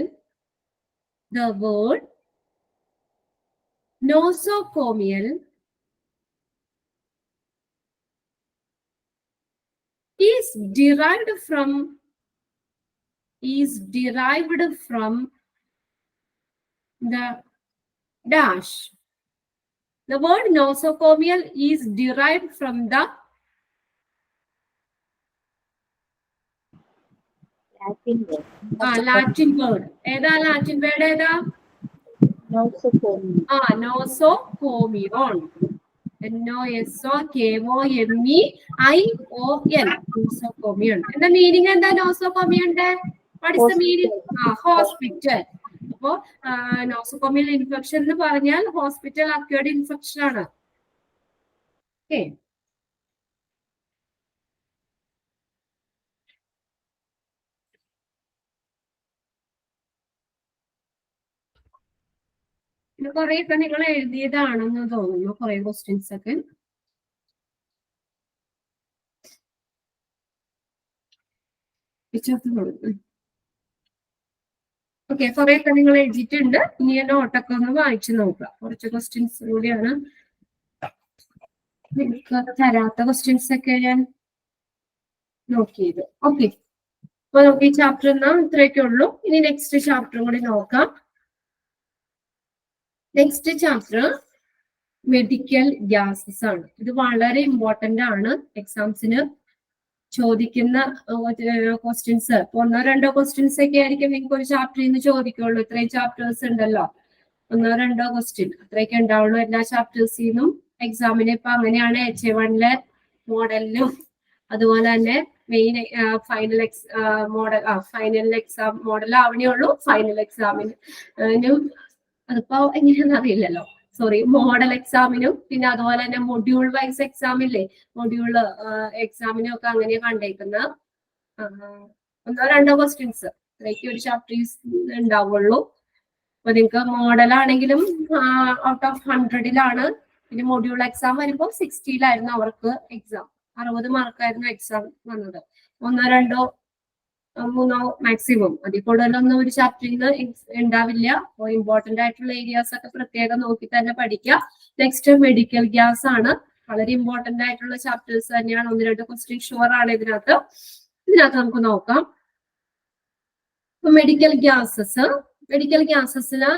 The word nosocomial is derived from the dash. The word nosocomial is derived from the Latin word. Latin word. ഏതാ Latin word ഏതാ? Nosocomial. Nosocomion. NOSOKOMEION. Nosocomion. എന്താ meaning എന്താ നോസോകോമിയന്റെ? What is the meaning? Hospital. അപ്പോ nosocomial infection എന്ന് പറഞ്ഞാൽ hospital acquired infection ആണ്. Okay. ഇത് കുറെയൊക്കെ നിങ്ങൾ എഴുതിയതാണെന്ന് തോന്നുന്നു, കുറെ ക്വസ്റ്റ്യൻസ് ഒക്കെ. ഓക്കെ, കുറെയൊക്കെ നിങ്ങൾ എഴുതിയിട്ടുണ്ട്. ഇനി നോട്ടൊക്കെ ഒന്ന് വായിച്ചു നോക്കുക. കുറച്ച് ക്വസ്റ്റ്യൻസ് കൂടിയാണ് നിങ്ങൾക്ക് തരാത്ത ക്വസ്റ്റ്യൻസ് ഒക്കെ ഞാൻ നോക്കിയത്. ഓക്കെ, അപ്പൊ നമുക്ക് ഈ ചാപ്റ്റർ എന്നാ ഇത്രയൊക്കെ ഉള്ളൂ. ഇനി നെക്സ്റ്റ് ചാപ്റ്ററും കൂടി നോക്കാം. നെക്സ്റ്റ് ചാപ്റ്റർ മെഡിക്കൽ ഗ്യാസസ് ആണ്. ഇത് വളരെ ഇമ്പോർട്ടന്റ് ആണ്. എക്സാംസിന് ചോദിക്കുന്ന ക്വസ്റ്റ്യൻസ് ഒന്നോ രണ്ടോ ക്വസ്റ്റ്യൻസ് ഒക്കെ ആയിരിക്കും നിങ്ങൾക്ക് ഒരു ചാപ്റ്ററിൽ നിന്ന് ചോദിക്കുള്ളൂ. ഇത്രയും ചാപ്റ്റേഴ്സ് ഉണ്ടല്ലോ, ഒന്നോ രണ്ടോ ക്വസ്റ്റ്യൻ അത്രയൊക്കെ ഉണ്ടാവുള്ളൂ എല്ലാ ചാപ്റ്റേഴ്സിൽ നിന്നും. എക്സാമിന് ഇപ്പൊ അങ്ങനെയാണ് HA1 മോഡലിലും അതുപോലെ തന്നെ മെയിൻ ഫൈനൽ എക്സാം മോഡൽ ആവണേ ഉള്ളൂ. ഫൈനൽ എക്സാമിനും അതിപ്പോ എങ്ങനെയാണെന്ന് അറിയില്ലല്ലോ. സോറി, മോഡൽ എക്സാമിനും പിന്നെ അതുപോലെ തന്നെ മൊഡ്യൂൾ വൈസ് എക്സാമില്ലേ, മൊഡ്യൂൾ എക്സാമിനും ഒക്കെ അങ്ങനെ കണ്ടേക്കുന്ന ഒന്നോ രണ്ടോ ക്വസ്റ്റ്യൻസ് ഇത്രയ്ക്ക് ഒരു ചാപ്റ്റേഴ്സ് ഉണ്ടാവുള്ളൂ. അപ്പൊ നിങ്ങൾക്ക് മോഡൽ ആണെങ്കിലും ഔട്ട് ഓഫ് 100-ലാണ്. പിന്നെ മൊഡ്യൂൾ എക്സാം വരുമ്പോൾ 60-ലായിരുന്നു അവർക്ക് എക്സാം. 60 മാർക്കായിരുന്നു എക്സാം വന്നത്. ഒന്നോ രണ്ടോ മൂന്നോ മാക്സിമം, അതിൽ കൂടുതലൊന്നും ഒരു ചാപ്റ്ററിൽ നിന്ന് ഉണ്ടാവില്ല. അപ്പോൾ ഇമ്പോർട്ടന്റ് ആയിട്ടുള്ള ഏരിയാസ് ഒക്കെ പ്രത്യേകം നോക്കി തന്നെ പഠിക്കുക. നെക്സ്റ്റ് മെഡിക്കൽ ഗ്യാസ് ആണ്. വളരെ ഇമ്പോർട്ടന്റ് ആയിട്ടുള്ള ചാപ്റ്റേഴ്സ് തന്നെയാണ്. 1-2 ക്വസ്റ്റ്യൻ ഷുവർ ആണ് ഇതിനകത്ത് നമുക്ക് നോക്കാം. മെഡിക്കൽ ഗ്യാസസിന്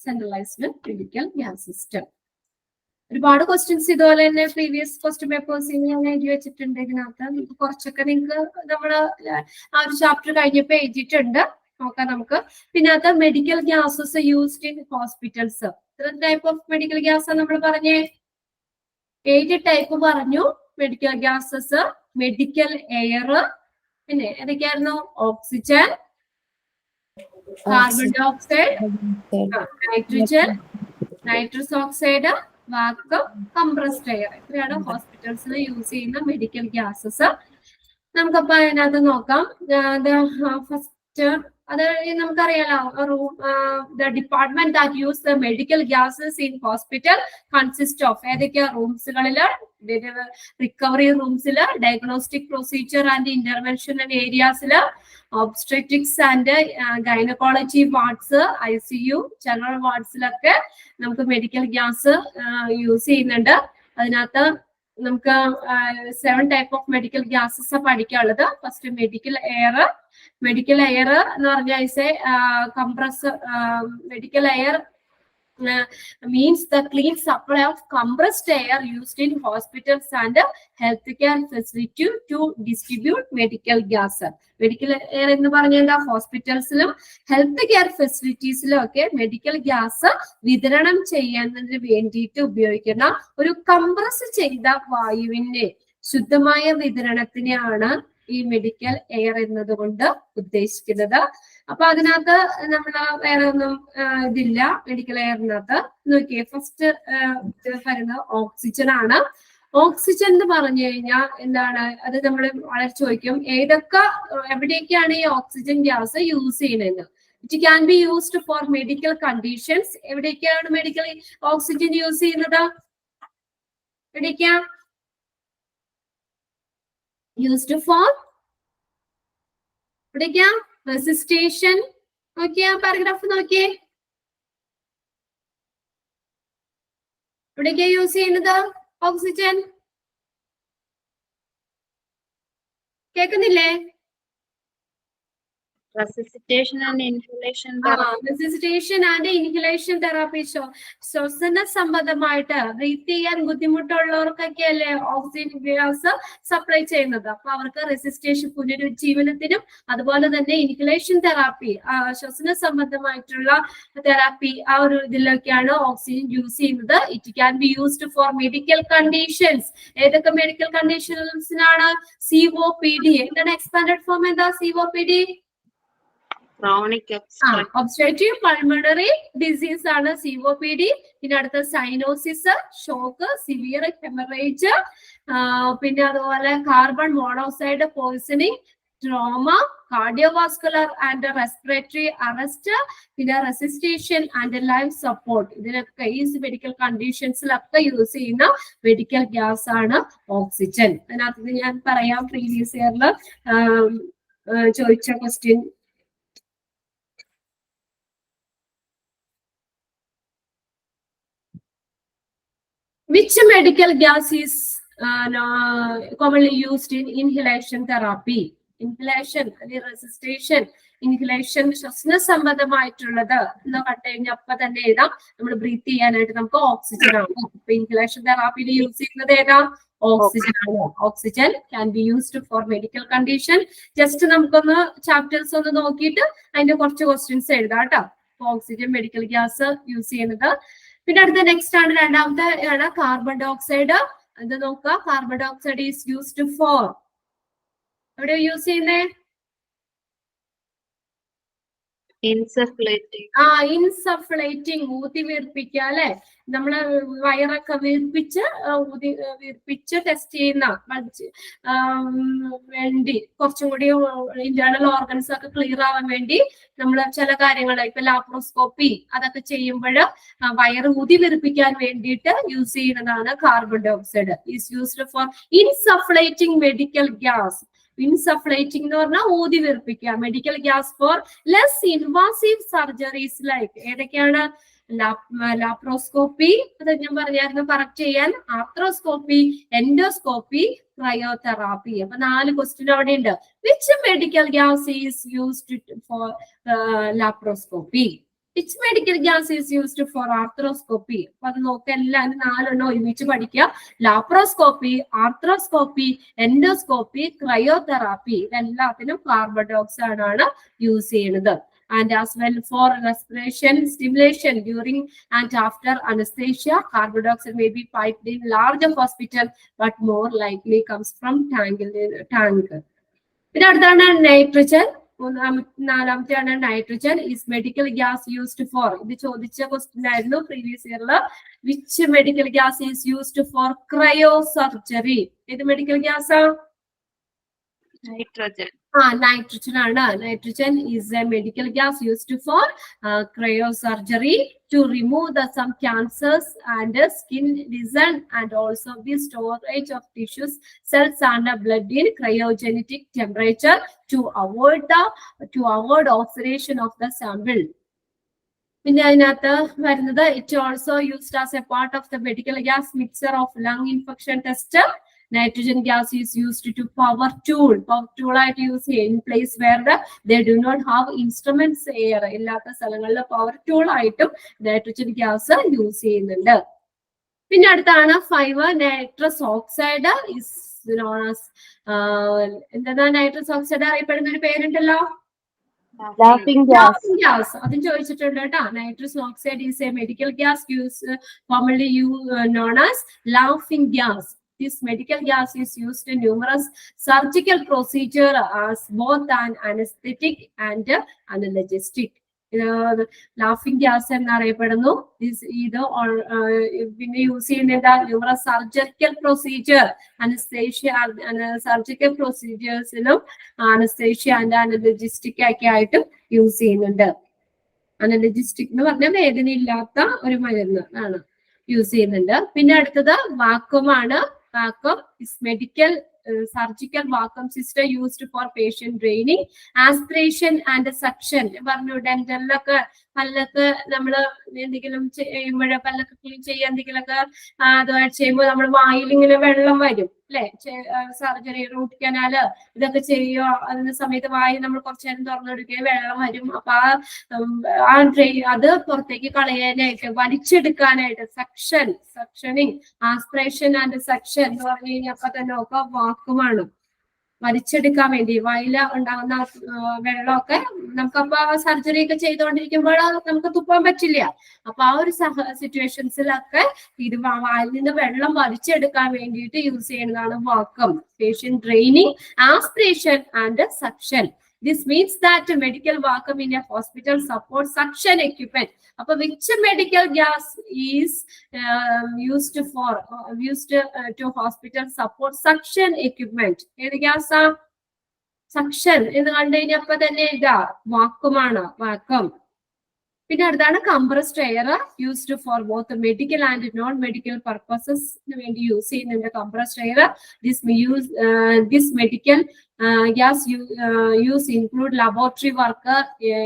സെൻട്രലൈസ്ഡ് മെഡിക്കൽ ഗ്യാസ് സിസ്റ്റം. ഒരുപാട് ക്വസ്റ്റ്യൻസ് ഇതുപോലെ തന്നെ പ്രീവിയസ് ക്വസ്റ്റ്യൻ പേപ്പേഴ്സിൽ ഞാൻ എഴുതി വെച്ചിട്ടുണ്ട്. ഇതിനകത്ത് കുറച്ചൊക്കെ നിങ്ങൾക്ക് നമ്മള് ആ ഒരു ചാപ്റ്റർ കഴിഞ്ഞപ്പോ എഴുതിയിട്ടുണ്ട്. നോക്കാം നമുക്ക്. പിന്നെ അത് medical gases used in hospitals. ഇത്ര ടൈപ്പ് ഓഫ് മെഡിക്കൽ ഗ്യാസ് നമ്മൾ പറഞ്ഞേ 8 ടൈപ്പ് പറഞ്ഞു. മെഡിക്കൽ ഗ്യാസസ്, മെഡിക്കൽ എയർ, പിന്നെ ഏതൊക്കെയായിരുന്നു? Oxygen, carbon dioxide, nitrogen, nitrous oxide, vacuum, compressed air. ഇത്രയാണ് ഹോസ്പിറ്റൽസിൽ യൂസ് ചെയ്യുന്ന മെഡിക്കൽ ഗ്യാസസ്. നമുക്കപ്പോ അതിനകത്ത് നോക്കാം. ഫസ്റ്റ് അത് നമുക്കറിയാലോ, the department that use the medical gases in hospital consist of ഏതൊക്കെയാ റൂംസുകളില്, റിക്കവറി റൂംസില്, ഡയഗ്നോസ്റ്റിക് പ്രൊസീജിയർ ആൻഡ് ഇന്റർവെൻഷൻ ഏരിയാസില്, obstetrics and gynaecology wards, ICU, general വാർഡ്സിലൊക്കെ നമുക്ക് മെഡിക്കൽ ഗ്യാസ് യൂസ് ചെയ്യുന്നുണ്ട്. അതിനകത്ത് നമുക്ക് 7 ടൈപ്പ് ഓഫ് മെഡിക്കൽ ഗ്യാസസ് പഠിക്കാനുള്ളത്. First medical air. Medical air എന്ന് പറഞ്ഞാൽ compressor medical air means the clean supply of compressed air used in hospitals and healthcare facility to distribute medical gas. Medical air എന്ന് പറഞ്ഞാൽ ഹോസ്പിറ്റൽസിലും health care ഫെസിലിറ്റീസിലും ഒക്കെ medical gas വിതരണം ചെയ്യുന്നതിന് വേണ്ടിയിട്ട് ഉപയോഗിക്കുന്ന ഒരു കംപ്രസ് ചെയ്ത വായുവിന്റെ ശുദ്ധമായ വിതരണത്തിനെയാണ് ഈ മെഡിക്കൽ എയർ എന്നതുകൊണ്ട് ഉദ്ദേശിക്കുന്നത്. അപ്പൊ അതിനകത്ത് നമ്മൾ വേറെ ഒന്നും ഇതില്ല മെഡിക്കൽ എയറിനകത്ത്. നോക്കിയേ, ഫസ്റ്റ് വരുന്നത് ഓക്സിജൻ ആണ്. ഓക്സിജൻ എന്ന് പറഞ്ഞു കഴിഞ്ഞാൽ എന്താണ്, അത് നമ്മൾ വളരെ ചോദിക്കും, എവിടെയൊക്കെയാണ് ഈ ഓക്സിജൻ ഗ്യാസ് യൂസ് ചെയ്യുന്നത്. It can be used for medical conditions. എവിടെയൊക്കെയാണ് മെഡിക്കൽ ഓക്സിജൻ യൂസ് ചെയ്യുന്നത്? എവിടേക്കാ used for resuscitation. Nokia paragraph നോക്കിയേ, എവിടേക്കാ യൂസ് ചെയ്യുന്നത് ഓക്സിജൻ? കേൾക്കുന്നില്ലേ? resuscitation and inhalation resuscitation and inhalation therapy. ശ്വസന സംബന്ധമായിട്ട് ബ്രീത്ത് ചെയ്യാൻ ബുദ്ധിമുട്ടുള്ളവർക്കൊക്കെ അല്ലേ ഓക്സിജൻ ഗ്യാസ് സപ്ലൈ ചെയ്യുന്നത്. അപ്പൊ അവർക്ക് റെസിസ്റ്റേഷൻ പുനരുജ്ജീവനത്തിനും അതുപോലെ തന്നെ ഇൻഹലേഷൻ തെറാപ്പി, ശ്വസന സംബന്ധമായിട്ടുള്ള തെറാപ്പി, ആ ഒരു ഇതിലൊക്കെയാണ് ഓക്സിജൻ യൂസ് ചെയ്യുന്നത്. It can be used for medical conditions. ഏതൊക്കെ മെഡിക്കൽ കണ്ടീഷൻസിനാണ്? COPD. എന്താണ് എക്സ്പാൻഡഡ് ഫോം? എന്താ COPD? chronic obstructive pulmonary disease ആണ് COPD. പിന്നെ അടുത്ത സൈനോസിസ്, ഷോക്ക്, സിവിയർ ഹെമറേജ്, പിന്നെ അതുപോലെ carbon monoxide poisoning, trauma, cardiovascular and respiratory arrest, പിന്നെ റെസിസ്റ്റേഷൻ ആൻഡ് ലൈഫ് സപ്പോർട്ട്. ഇതിനൊക്കെ ഈ മെഡിക്കൽ കണ്ടീഷൻസിലൊക്കെ യൂസ് ചെയ്യുന്ന മെഡിക്കൽ ഗ്യാസ് ആണ് ഓക്സിജൻ. അതിനകത്ത് ഞാൻ പറയാം, പ്രീവിയസ് ഇയറിൽ ചോദിച്ച question. Which medical gas is commonly used in inhalation therapy? Inhalation, resuscitation, inhalation ശ്വസന സംബന്ധമായിട്ടുള്ളത് എന്ന് കണ്ടു കഴിഞ്ഞാൽ അപ്പൊ തന്നെ എഴുതാം. നമ്മൾ ബ്രീത്ത് ചെയ്യാനായിട്ട് നമുക്ക് ഓക്സിജൻ ആണ്. ഇപ്പൊ ഇൻഹലേഷൻ തെറാപ്പിയിൽ യൂസ് ചെയ്യുന്നത് ഏതാ? ഓക്സിജൻ ആണ്. Oxygen can be used for medical condition. Just നമുക്കൊന്ന് ചാപ്റ്റേഴ്സ് ഒന്ന് നോക്കിയിട്ട് അതിന്റെ കുറച്ച് ക്വസ്റ്റ്യൻസ് എഴുതാം കേട്ടോ. ഓക്സിജൻ മെഡിക്കൽ ഗ്യാസ് യൂസ് ചെയ്യുന്നത്. പിന്നെ അടുത്ത നെക്സ്റ്റ് ആണ്, രണ്ടാമത്തെ ആണ് കാർബൺ ഡൈ ഓക്സൈഡ്. അത് നോക്കുക, carbon dioxide is used for, എവിടെ യൂസ് ചെയ്യുന്നേ? ഇൻസഫ്ലേറ്റിംഗ്, ഊതി വീർപ്പിക്കുക അല്ലെ. നമ്മള് വയറൊക്കെ വീർപ്പിച്ച് ടെസ്റ്റ് ചെയ്യുന്ന വേണ്ടി, കുറച്ചും കൂടി ഇന്റേണൽ ഓർഗൻസ് ഒക്കെ ക്ലിയർ ആവാൻ വേണ്ടി നമ്മൾ ചില കാര്യങ്ങൾ, ഇപ്പൊ ലാപ്രോസ്കോപ്പി അതൊക്കെ ചെയ്യുമ്പോൾ വയറ് ഊതി വീർപ്പിക്കാൻ വേണ്ടിയിട്ട് യൂസ് ചെയ്യുന്നതാണ് carbon dioxide. Is used for insufflating medical gas. Insufflating എന്ന് പറഞ്ഞാൽ ഊതി വീർപ്പിക്കുക. Medical gas for less invasive surgeries like ഏതൊക്കെയാണ്? ലാപ്രോസ്കോപ്പി, അത് ഞാൻ പറഞ്ഞായിരുന്നു കറക്റ്റ് ചെയ്യാൻ, ആർത്രോസ്കോപ്പി, എൻഡോസ്കോപ്പി, ക്രയോതെറാപ്പി. അപ്പൊ 4 ക്വസ്റ്റ്യൻ അവിടെ ഉണ്ട്. Which medical gas is used for laparoscopy? Which medical gas is used for arthroscopy? അപ്പൊ അത് നോക്കുക, എല്ലാവരും 4 എണ്ണം ഒരുമിച്ച് പഠിക്കുക. Laparoscopy, arthroscopy, endoscopy, cryotherapy. ഇതെല്ലാത്തിനും കാർബൺ ഡൈ ഓക്സൈഡ് ആണ് യൂസ് ചെയ്യുന്നത്. And as well for respiration stimulation during and after anesthesia, carbon dioxide may be piped in larger hospital but more likely comes from tank. പിന്നെ അടുത്താണ് nitrogen. നാലാമത്തെയാണ് nitrogen. Is medical gas used for, ഇത് ചോദിച്ച question ആയിരുന്നു previous ഇയറിൽ. Which medical gas is used for cryo surgery? ഏത് medical ഗ്യാസാ? nitrogen. nitrogen ആണ്. Nitrogen is a medical gas used for cryosurgery to remove some cancers and skin lesion, and also the storage of tissues, cells and blood in cryogenic temperature to avoid oxidation of the sample. പിന്നെ അതിനകത്ത് വരുന്നത് it also used as a part of the medical gas mixture of lung infection test. Nitrogen gas is used to power tool ആയിട്ട് use ചെയ്യും in place where they do not have instruments air ഇല്ലാത്ത സ്ഥലങ്ങളിൽ power tool ആയിട്ടും nitrogen gas use ചെയ്യുന്നുണ്ട്. പിന്നെ അടുത്താണ് 5 nitrous oxide is known as എന്താ nitrous oxide അറിയപ്പെടുന്ന ഒരു പേരുണ്ടല്ലോ, laughing gas. അതും ചോദിച്ചിട്ടുണ്ട് കേട്ടോ. Nitrous oxide is A medical gas commonly known as laughing gas. This medical gas is used in numerous surgical procedure as both an anesthetic and analgesic. Laughing gas എന്നറിയപ്പെടുന്നു. ഇത് പിന്നെ use ചെയ്യുന്നത് numerous surgical procedure, anaesthesia surgical പ്രൊസീജിയേഴ്സിനും anaesthesia and analgesic ഒക്കെ ആയിട്ടും use ചെയ്യുന്നുണ്ട്. അനലജിസ്റ്റിക് എന്ന് പറഞ്ഞാൽ വേദനയില്ലാത്ത ഒരു മരുന്ന് ആണ് യൂസ് ചെയ്യുന്നുണ്ട്. പിന്നെ അടുത്തത് വാക്വമാണ്. Vacuum is medical surgical vacuum system used for patient draining, aspiration and suction. പറഞ്ഞു ഡെന്റലിലൊക്കെ പല്ലൊക്കെ നമ്മള് എന്തെങ്കിലും ചെയ്യുമ്പോഴേ പല്ലൊക്കെ ക്ലീൻ ചെയ്യുക എന്തെങ്കിലുമൊക്കെ അതുമായിട്ട് ചെയ്യുമ്പോൾ നമ്മുടെ വായിൽ ഇങ്ങനെ വെള്ളം വരും അല്ലെ, സർജറി റൂട്ട് കനാല് ഇതൊക്കെ ചെയ്യുക. അതിന്റെ സമയത്ത് വായി നമ്മൾ കുറച്ചു നേരം തുറന്നെടുക്കുകയും വെള്ളം വരും. അപ്പൊ അത് പുറത്തേക്ക് കളയാനായിട്ട് വലിച്ചെടുക്കാനായിട്ട് സക്ഷനിങ് ആസ്പിറേഷൻ ആൻഡ് സക്ഷൻ എന്ന് പറഞ്ഞു കഴിഞ്ഞാൽ അപ്പൊ തന്നെ ഒക്കെ വാക്കുമാണ്. വലിച്ചെടുക്കാൻ വേണ്ടി വായില ഉണ്ടാകുന്ന വെള്ളമൊക്കെ നമുക്കപ്പോ സർജറി ഒക്കെ ചെയ്തുകൊണ്ടിരിക്കുമ്പോൾ നമുക്ക് തുപ്പാൻ പറ്റില്ല. അപ്പൊ ആ ഒരു സിറ്റുവേഷൻസിലൊക്കെ ഇത് വായിൽ നിന്ന് വെള്ളം വലിച്ചെടുക്കാൻ വേണ്ടിയിട്ട് യൂസ് ചെയ്യുന്നതാണ് vacuum. Patient draining, aspiration and suction. This means that medical vacuum in a hospital supports suction equipment. Appo which medical gas is used to hospital support suction equipment? Edu gas suction idu kandu kayinappa thanne ida vacuum aanu, vacuum. പിന്നെ അടുത്താണ് compressed air, used for both medical and non medical പർപ്പസസിന് വേണ്ടി use ചെയ്യുന്നുണ്ട് compressed air. This medical gas use include laboratory work,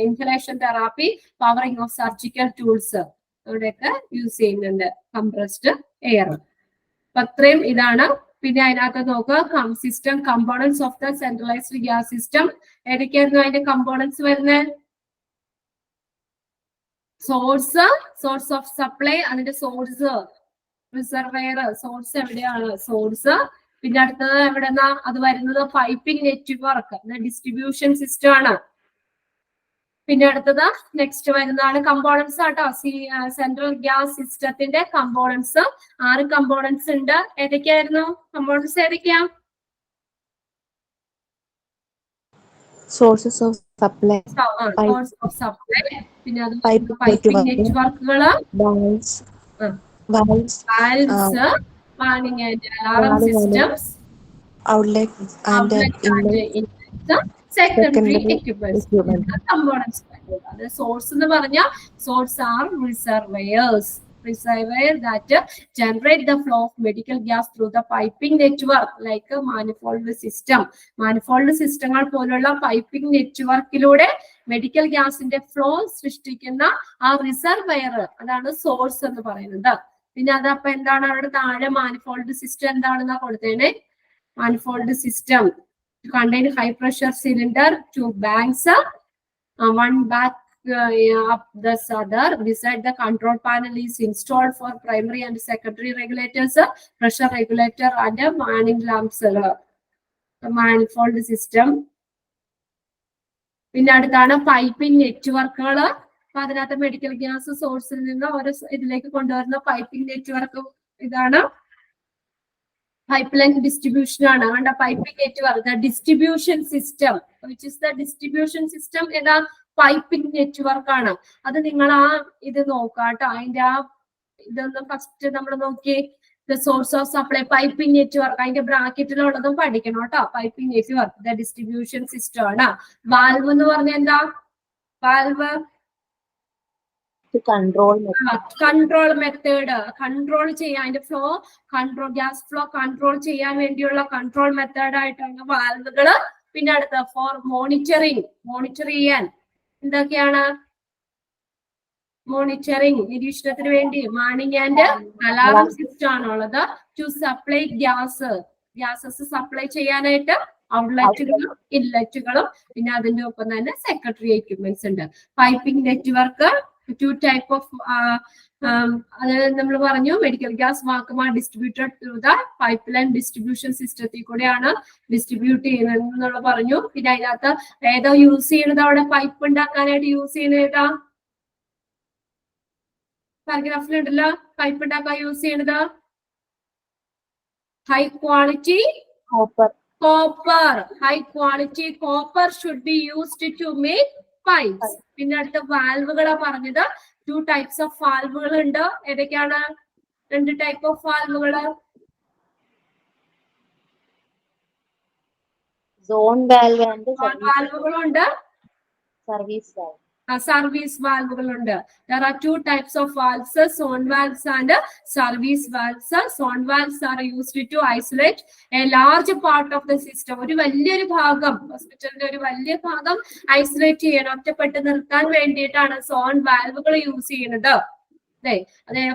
inhalation therapy, powering of surgical tools, അവിടെയൊക്കെ use ചെയ്യുന്നുണ്ട് compressed air. അപ്പൊ അത്രയും ഇതാണ്. പിന്നെ അതിനകത്ത് നോക്കുക system components of the centralised gas system. ഏതൊക്കെയായിരുന്നു അതിന്റെ കമ്പോണൻസ് വരുന്നത്? സോഴ്സ് ഓഫ് സപ്ലൈ, അതിന്റെ സോഴ്സ് റിസർവെയർ, സോഴ്സ് എവിടെയാണ് സോഴ്സ്. പിന്നെ അടുത്തത് എവിടെന്നാ അത് വരുന്നത്? പൈപ്പിംഗ് നെറ്റ്വർക്ക്, ഡിസ്ട്രിബ്യൂഷൻ സിസ്റ്റം ആണ്. പിന്നെ അടുത്തത് നെക്സ്റ്റ് വരുന്നതാണ് കമ്പോണൻസ് ആട്ടോ. സെൻട്രൽ ഗ്യാസ് സിസ്റ്റത്തിന്റെ കമ്പോണൻസ് 6 കമ്പോണൻസ് ഉണ്ട്. ഏതൊക്കെയായിരുന്നു കമ്പോണൻസ്? ഏതൊക്കെയാ? sources of supply, source of supply, പിന്നെ അത് പൈപ്പിംഗ് നെറ്റ്വർക്കുകള്, valves, warning and alarm systems, outlets and inlets, secondary equipments components. അത് സോഴ്സ് എന്ന് പറഞ്ഞാൽ source are reservoir that generate the flow of medical gas through the piping network like a manifold system. manifold സിസ്റ്റങ്ങൾ പോലുള്ള piping നെറ്റ്വർക്കിലൂടെ medical ഗ്യാസിന്റെ flow സൃഷ്ടിക്കുന്ന ആ reservoir, അതാണ് source എന്ന് പറയുന്നത്. പിന്നെ അതപ്പൊ എന്താണ് അവിടെ താഴെ മാനിഫോൾഡ് സിസ്റ്റം എന്താണെന്നാ കൊടുത്തേനെ? Manifold system contain high pressure cylinder, 2 banks, one back up the other. Beside the control panel is installed for primary and secondary regulators, pressure regulator and warning lamps. Manifold system. പിന്നെ അടുത്താണ് piping നെറ്റ്വർക്കുകൾ. അപ്പൊ അതിനകത്ത് medical gas സോഴ്സിൽ നിന്ന് ഓരോ ഇതിലേക്ക് കൊണ്ടുവരുന്ന പൈപ്പിംഗ് നെറ്റ്വർക്ക് ഇതാണ്. പൈപ്പ്ലൈൻ ഡിസ്ട്രിബ്യൂഷൻ ആണ്. കണ്ട piping network, distribution system which is the distribution system ഏതാ? പൈപ്പിംഗ് നെറ്റ്വർക്ക് ആണ്. അത് നിങ്ങൾ ആ ഇത് നോക്കാട്ടോ. അതിന്റെ ആ ഇതൊന്ന് ഫസ്റ്റ് നമ്മൾ നോക്കി the source of supply piping network, അതിന്റെ ബ്രാക്കറ്റിലുള്ളതും പഠിക്കണം കേട്ടോ. Piping network the distribution system ആണ്. വാൽവ് എന്ന് പറഞ്ഞാൽ എന്താ? വാൽവ് കൺട്രോൾ മെത്തേഡ്, കൺട്രോൾ ചെയ്യാൻ അതിന്റെ flow control, gas flow control ചെയ്യാൻ വേണ്ടിയുള്ള കൺട്രോൾ മെത്തേഡ് ആയിട്ടാണ് വാൽവുകള്. പിന്നെ അടുത്ത ഫോർ മോണിറ്ററിങ്, മോണിറ്റർ ചെയ്യാൻ എന്തൊക്കെയാണ്? മോണിറ്ററിങ് നിരീക്ഷണത്തിന് വേണ്ടി വാർണിംഗ് ആൻഡ് അലാറം സിസ്റ്റം ആണുള്ളത്. ടു സപ്ലൈ ഗ്യാസസ് സപ്ലൈ ചെയ്യാനായിട്ട് ഔട്ട്ലെറ്റുകളും ഇൻലെറ്റുകളും, പിന്നെ അതിന്റെ ഒപ്പം തന്നെ സെക്രട്ടറി എക്യുപ്മെന്റ്സ് ഉണ്ട്. Piping network, to type of, അതായത് നമ്മൾ പറഞ്ഞു medical gas vacuum distributed through the pipe line ഡിസ്ട്രിബ്യൂഷൻ സിസ്റ്റത്തിൽ കൂടെയാണ് ഡിസ്ട്രിബ്യൂട്ട് ചെയ്യുന്നത് എന്നുള്ള പറഞ്ഞു. പിന്നെ അതിനകത്ത് ഏതോ യൂസ് ചെയ്യണത്, അവിടെ പൈപ്പ് ഉണ്ടാക്കാനായിട്ട് യൂസ് ചെയ്യുന്നത് ഏതാ? പാരഗ്രാഫിലുണ്ടല്ലോ, പൈപ്പ് ഉണ്ടാക്കാൻ യൂസ് ചെയ്യണത് high quality copper. High quality copper should be used to make pipes. പിന്നെ അടുത്ത വാൽവുകളാ പറഞ്ഞത്. 2 types ഓഫ് വാൽവുകൾ ഉണ്ട്. ഏതൊക്കെയാണ്? 2 type ഓഫ് വാൽവുകള്. സോൺ വാൽവ് ആൻഡ് വാൽവുകളുണ്ട്, സർവീസ് വാൽവ്. സർവീസ് വാൽവുകളുണ്ട്. There are 2 types of valves, zone valves and service valves. Zone valves are used to isolate a large part of the system. ഒരു വലിയൊരു ഭാഗം, ഹോസ്പിറ്റലിന്റെ ഒരു വലിയ ഭാഗം ഐസൊലേറ്റ് ചെയ്യാൻ, ഒറ്റപ്പെട്ട് നിർത്താൻ വേണ്ടിയിട്ടാണ് സോൺ വാൽവുകൾ യൂസ് ചെയ്യുന്നത്.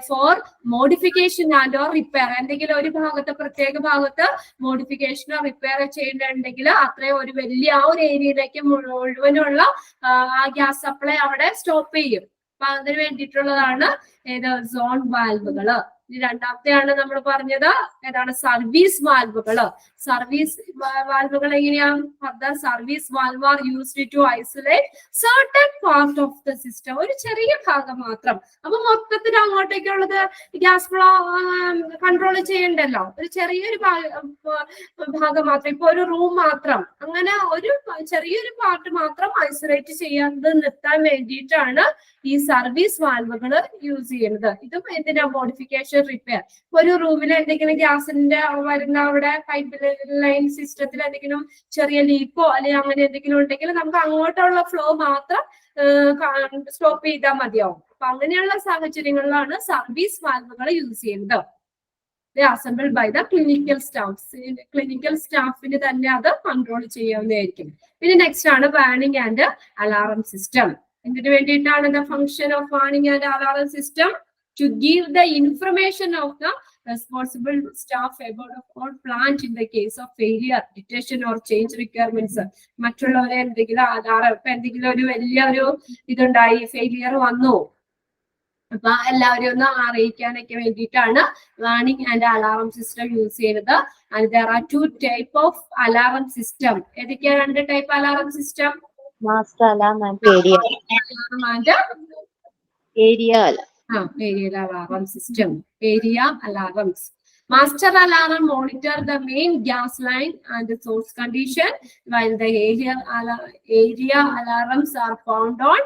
For modification and or repair, എന്തെങ്കിലും ഒരു ഭാഗത്ത്, പ്രത്യേക ഭാഗത്ത് മോഡിഫിക്കേഷനോ റിപ്പയർ ചെയ്യേണ്ടതുണ്ടെങ്കിൽ അത്രയും ഒരു വലിയ ആ ഒരു ഏരിയയിലേക്ക് മുഴുവനുള്ള ആ ഗ്യാസ് സപ്ലൈ അവിടെ സ്റ്റോപ്പ് ചെയ്യും. അപ്പൊ അതിന് വേണ്ടിയിട്ടുള്ളതാണ് ഏത്? സോൺ വാൽവുകള്. രണ്ടാമത്തെയാണ് നമ്മൾ പറഞ്ഞത് ഏതാണ്? സർവീസ് വാൽവുകള്. സർവീസ് വാൽവുകൾ എങ്ങനെയാ? Service valve are used to isolate certain part of the system, ഒരു ചെറിയ ഭാഗം മാത്രം. അപ്പൊ മൊത്തത്തിൽ അങ്ങോട്ടേക്കുള്ളത് ഗ്യാസ് ഫ്ലോ കൺട്രോൾ ചെയ്യണ്ടല്ലോ, ഒരു ചെറിയൊരു ഭാഗം മാത്രം, ഇപ്പൊ ഒരു റൂം മാത്രം, അങ്ങനെ ഒരു ചെറിയൊരു പാർട്ട് മാത്രം ഐസൊലേറ്റ് ചെയ്യാതെ നിർത്താൻ വേണ്ടിയിട്ടാണ് ഈ സർവീസ് വാൽവുകൾ യൂസ് ചെയ്യുന്നത്. ഇതും എന്തിനാ? Modification, repair. ഒരു റൂമിൽ എന്തെങ്കിലും ഗ്യാസിന്റെ വരുന്ന അവിടെ പൈപ്പ് ലൈൻ സിസ്റ്റത്തിൽ എന്തെങ്കിലും ചെറിയ ലീക്കോ അല്ലെങ്കിൽ അങ്ങനെ എന്തെങ്കിലും ഉണ്ടെങ്കിൽ നമുക്ക് അങ്ങോട്ടുള്ള ഫ്ലോ മാത്രം സ്റ്റോപ്പ് ചെയ്താൽ മതിയാവും. അപ്പൊ അങ്ങനെയുള്ള സാഹചര്യങ്ങളിലാണ് സർവീസ് വാൽവുകൾ യൂസ് ചെയ്യുന്നത്. Assembled by the clinical staff. Clinical സ്റ്റാഫിന് തന്നെ അത് കൺട്രോൾ ചെയ്യാവുന്നതായിരിക്കും. പിന്നെ നെക്സ്റ്റ് ആണ് വാർണിംഗ് ആൻഡ് അലാറം സിസ്റ്റം. എന്തിനു വേണ്ടിയിട്ടാണ് the function of warning and alarm system? To give the information of the responsible staff about all plant in the case of failure, detection or change requirements. മറ്റുള്ളവരെ എന്തെങ്കിലും alarm, ഇപ്പൊ എന്തെങ്കിലും ഒരു വലിയൊരു ഇതുണ്ടായി, failure വന്നു, അപ്പൊ എല്ലാവരും ഒന്ന് അറിയിക്കാനൊക്കെ വേണ്ടിയിട്ടാണ് warning and alarm system use ചെയ്യുന്നത്. And there are 2 type of alarm system. ഏതൊക്കെയാണ് 2 type alarm system? Master alarm and area Area alarm system. Area alarms. Master alarm monitor the main gas line and the source condition, while the area alarms are found on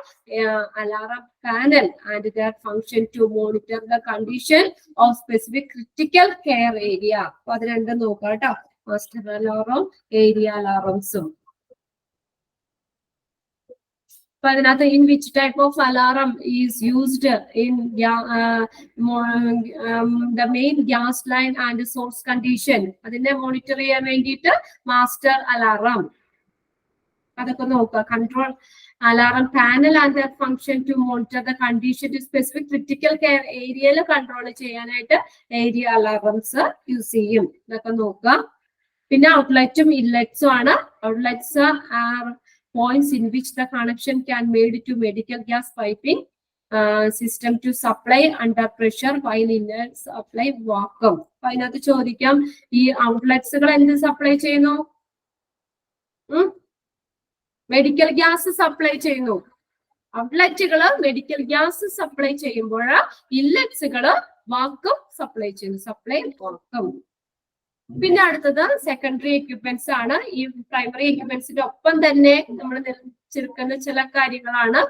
alarm panel and their function to monitor the condition of specific critical care area. അപ്പൊ അത് രണ്ടും നോക്കാം കേട്ടോ. Master alarm, area അലാറംസും. In which type of alarm is used in the main gas line and source condition. അതിനെ monitor ചെയ്യാൻ വേണ്ടിയിട്ട് master alarm, അതൊക്കെ നോക്കുക. Control alarm panel and their function to monitor the condition to specific critical care ഏരിയയിൽ control ചെയ്യാനായിട്ട് area alarms use ചെയ്യും. ഇതൊക്കെ നോക്കുക. പിന്നെ ഔട്ട്ലെറ്റും ഇൻലെറ്റ്സും ആണ്. Outlets are points in which the connection can made to medical gas piping system to supply under pressure while inlet supply vacuum. അപ്പൊ അതിനകത്ത് ചോദിക്കാം, ഈ ഔട്ട്ലെറ്റ്സുകൾ എന്ത് സപ്ലൈ ചെയ്യുന്നു? മെഡിക്കൽ ഗ്യാസ് സപ്ലൈ ചെയ്യുന്നു. ഔട്ട്ലെറ്റുകള് മെഡിക്കൽ ഗ്യാസ് സപ്ലൈ ചെയ്യുമ്പോൾ ഇൻലെറ്റ്സുകള് വാക്വം സപ്ലൈ ചെയ്യുന്നു. Supply vacuum. പിന്നെ അടുത്തത് സെക്കൻഡറി എക്യുപ്മെന്റ്സ് ആണ്. ഈ പ്രൈമറി എക്യുപ്മെന്റ്സിന്റെ ഒപ്പം തന്നെ നമ്മൾ നിർമ്മിച്ചെടുക്കുന്ന ചില കാര്യങ്ങളാണ്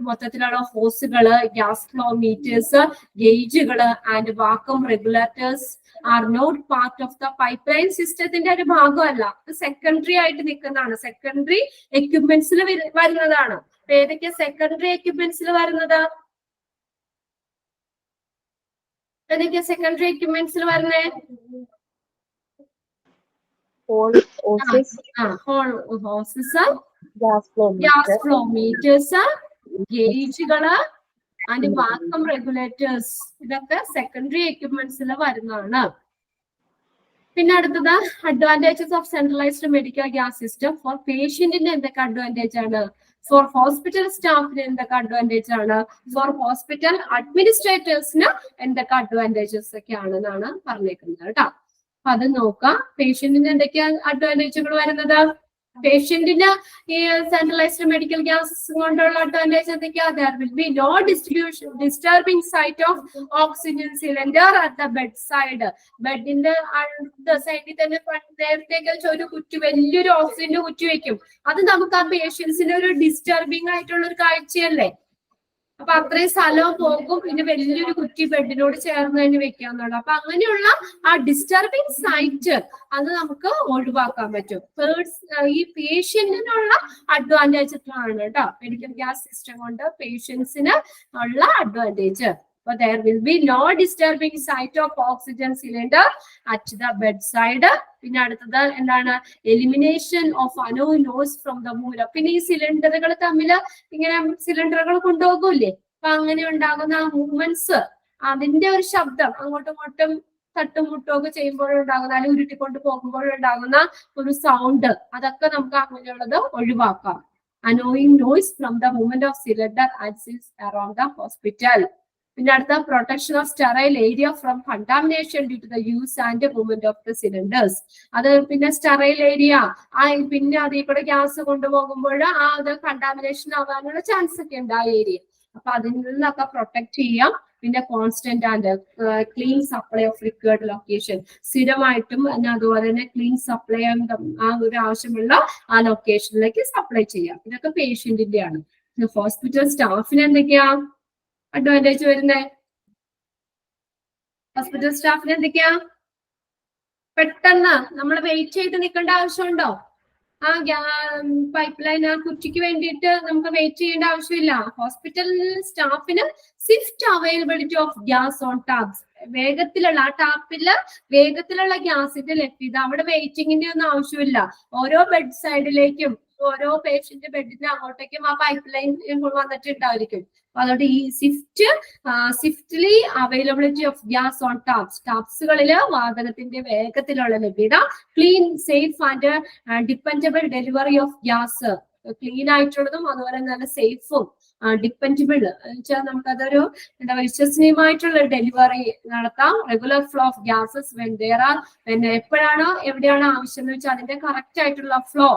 മൊത്തത്തിലുള്ള ഹോസുകള്, ഗ്യാസ് ഫ്ലോ മീറ്റേഴ്സ്, ഗേജുകള് and vacuum regulators are not part of the pipe line സിസ്റ്റത്തിന്റെ ഒരു ഭാഗമല്ല. സെക്കൻഡറി ആയിട്ട് നിൽക്കുന്നതാണ്, സെക്കൻഡറി എക്യുപ്മെന്റ്സിൽ വരുന്നതാണ്. ഏതൊക്കെ സെക്കൻഡറി എക്യുപ്മെന്റ്സിൽ വരുന്നത്? ഏതൊക്കെ സെക്കൻഡറി എക്യുപ്മെന്റ്സിൽ വരുന്നേ? hoses, hoses, gas flow gas meter, flow meters, ഗേജുകള് ആൻഡ് വാക്വം റെഗുലേറ്റേഴ്സ്, ഇതൊക്കെ സെക്കൻഡറി എക്യുപ്മെന്റ്സിൽ വരുന്നതാണ്. പിന്നെ അടുത്തത് advantages of centralised medical gas system. For പേഷ്യന്റിന് എന്തൊക്കെ അഡ്വാൻറ്റേജ് ആണ്? ഫോർ ഹോസ്പിറ്റൽ സ്റ്റാഫിന് എന്തൊക്കെ അഡ്വാൻറ്റേജ് ആണ്? ഫോർ ഹോസ്പിറ്റൽ അഡ്മിനിസ്ട്രേറ്റേഴ്സിന് എന്തൊക്കെ അഡ്വാൻറ്റേജസ് ഒക്കെ ആണെന്നാണ് പറഞ്ഞേക്കുന്നത് കേട്ടോ. അപ്പൊ അത് നോക്കാം. പേഷ്യന്റിന് എന്തൊക്കെയാ അഡ്വാൻറ്റേജുകൾ വരുന്നത്? പേഷ്യന്റിന് ഈ സെൻട്രലൈസ്ഡ് മെഡിക്കൽ ഗ്യാസ് കൊണ്ടുള്ള അഡ്വാൻറ്റേജ് എന്തൊക്കെയാ? There will be no disturbing sight of oxygen cylinder at the bed side. ബെഡിന്റെ സൈഡിൽ തന്നെ നേരത്തേക്ക് ഒരു കുറ്റി, വലിയൊരു ഓക്സിജന്റെ കുറ്റി വെക്കും. അത് നമുക്ക് ആ പേഷ്യൻസിന് ഒരു ഡിസ്റ്റർബിംഗ് ആയിട്ടുള്ള ഒരു കാഴ്ചയല്ലേ. അപ്പൊ അത്രയും സ്ഥലവും പോകും, പിന്നെ വലിയൊരു കുറ്റി ബെഡിനോട് ചേർന്ന് തന്നെ വെക്കാന്നുള്ളത്. അപ്പൊ അങ്ങനെയുള്ള ആ ഡിസ്റ്റർബിംഗ് സൈറ്റ് അത് നമുക്ക് ഒഴിവാക്കാൻ പറ്റും. ഈ പേഷ്യന്റിനുള്ള അഡ്വാൻറ്റേജ് ആണ് കേട്ടോ മെഡിക്കൽ ഗ്യാസ് സിസ്റ്റം കൊണ്ട് പേഷ്യൻസിന് ഉള്ള അഡ്വാൻറ്റേജ്. അപ്പൊ there will be no disturbing site of oxygen cylinder at the bedside. പിന്നെ അടുത്തത് എന്താണ്? Elimination of annoying noise from the മൂല. പിന്നെ ഈ സിലിണ്ടറുകൾ തമ്മിൽ ഇങ്ങനെ സിലിണ്ടറുകൾ കൊണ്ടുപോകൂലേ, അപ്പൊ അങ്ങനെ ഉണ്ടാകുന്ന ആ മൂവ്മെന്റ്സ്, അതിന്റെ ഒരു ശബ്ദം അങ്ങോട്ടും ഇങ്ങോട്ടും തട്ടുമുട്ടുമൊക്കെ ചെയ്യുമ്പോഴുണ്ടാകുന്ന, അല്ലെങ്കിൽ ഉരുട്ടിക്കൊണ്ട് പോകുമ്പോഴുണ്ടാകുന്ന ഒരു സൗണ്ട്, അതൊക്കെ നമുക്ക് അങ്ങനെയുള്ളത് ഒഴിവാക്കാം. Annoying noise from the movement of cylinder axis around the hospital. പിന്നെ അടുത്ത protection of sterile area from contamination due to the use and movement of the cylinders. അത് പിന്നെ സ്റ്റെറൈൽ ഏരിയ, പിന്നെ അതിൽ കൂടെ ഗ്യാസ് കൊണ്ടുപോകുമ്പോൾ അത് കണ്ടാമിനേഷൻ ആവാനുള്ള ചാൻസ് ഒക്കെ ഉണ്ട് ആ ഏരിയ. അപ്പൊ അതിൽ നിന്നൊക്കെ പ്രൊട്ടക്ട് ചെയ്യാം. പിന്നെ constant and clean supply of required location, സ്ഥിരമായിട്ടും അതുപോലെ തന്നെ ക്ലീൻ സപ്ലൈ ആ ഒരു ആവശ്യമുള്ള ആ ലൊക്കേഷനിലേക്ക് സപ്ലൈ ചെയ്യാം. ഇതൊക്കെ പേഷ്യന്റിന്റെ ആണ്. ഹോസ്പിറ്റൽ സ്റ്റാഫിന് എന്തൊക്കെയാ അഡ്വാൻറ്റേജ് വരുന്നേ? ഹോസ്പിറ്റൽ സ്റ്റാഫിന് എന്തൊക്കെയാ? പെട്ടെന്ന് നമ്മൾ വെയിറ്റ് ചെയ്ത് നിൽക്കേണ്ട ആവശ്യമുണ്ടോ? ആ പൈപ്പ് ലൈൻ ആ കുറ്റിക്ക് വേണ്ടിയിട്ട് നമുക്ക് വെയിറ്റ് ചെയ്യേണ്ട ആവശ്യമില്ല. ഹോസ്പിറ്റൽ സ്റ്റാഫിന് swift availability of gas on taps, വേഗത്തിലുള്ള ആ ടാപ്പില് വേഗത്തിലുള്ള ഗ്യാസിന്റെ ലഭ്യത, അവിടെ വെയിറ്റിംഗിന്റെ ഒന്നും ആവശ്യമില്ല. ഓരോ ബെഡ് സൈഡിലേക്കും ഓരോ പേഷ്യന്റ് ബെഡിന്റെ അങ്ങോട്ടേക്കും ആ പൈപ്പ് ലൈൻ വന്നിട്ടുണ്ടായിരിക്കും. അതുകൊണ്ട് ഈ swiftly availability of gas on taps, ടാപ്സുകളില് വാതകത്തിന്റെ വേഗത്തിലുള്ള ലഭ്യത, clean safe and dependable delivery of gas, clean ആയിട്ടുള്ളതും അതുപോലെ നല്ല സേഫും ഡിപ്പെൻഡബിൾ വെച്ചാൽ നമുക്കതൊരു എന്താ വിശ്വസനീയമായിട്ടുള്ള ഡെലിവറി നടത്താം. റെഗുലർ ഫ്ലോ ഓഫ് ഗ്യാസസ് എപ്പോഴാണോ എവിടെയാണോ ആവശ്യം എന്ന് വെച്ചാൽ അതിന്റെ കറക്റ്റ് ആയിട്ടുള്ള ഫ്ലോ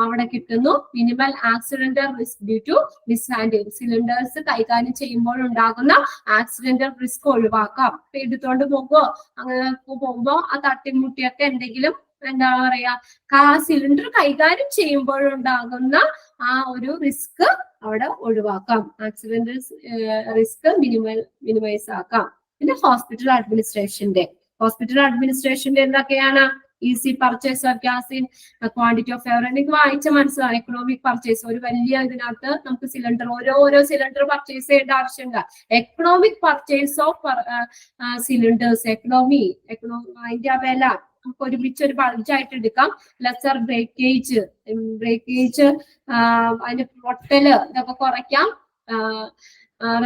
അവിടെ കിട്ടുന്നു. Minimal accidental risk due to mishandle, cylinders കൈകാര്യം ചെയ്യുമ്പോൾ ഉണ്ടാകുന്ന ആക്സിഡന്റൽ റിസ്ക് ഒഴിവാക്കാം. എടുത്തോണ്ട് പോകുമ്പോ അങ്ങനെ പോകുമ്പോ ആ തട്ടിമുട്ടിയൊക്കെ എന്തെങ്കിലും എന്താ പറയാ ആ സിലിണ്ടർ കൈകാര്യം ചെയ്യുമ്പോഴുണ്ടാകുന്ന ആ ഒരു റിസ്ക് അവിടെ ഒഴിവാക്കാം. ആക്സിഡന്റ് റിസ്ക് മിനിമൈസ് ആക്കാം. പിന്നെ ഹോസ്പിറ്റൽ അഡ്മിനിസ്ട്രേഷന്റെ എന്തൊക്കെയാണ്? Easy purchase of gas in quantity of ever. എനിക്ക് വായിച്ച മനസ്സിലാവും. എക്കണോമിക് പർച്ചേസ്, ഒരു വലിയ ഇതിനകത്ത് നമുക്ക് സിലിണ്ടർ ഓരോ സിലിണ്ടർ പർച്ചേസ് ചെയ്യേണ്ട ആവശ്യമില്ല. Economic purchase of cylinders, economy അതിന്റെ വില നമുക്ക് ഒരുമിച്ച് ഒരു ബൾജായിട്ട് എടുക്കാം. ലെസർ ബ്രേക്കേജ് അതിന്റെ പൊട്ടല് ഇതൊക്കെ കുറയ്ക്കാം.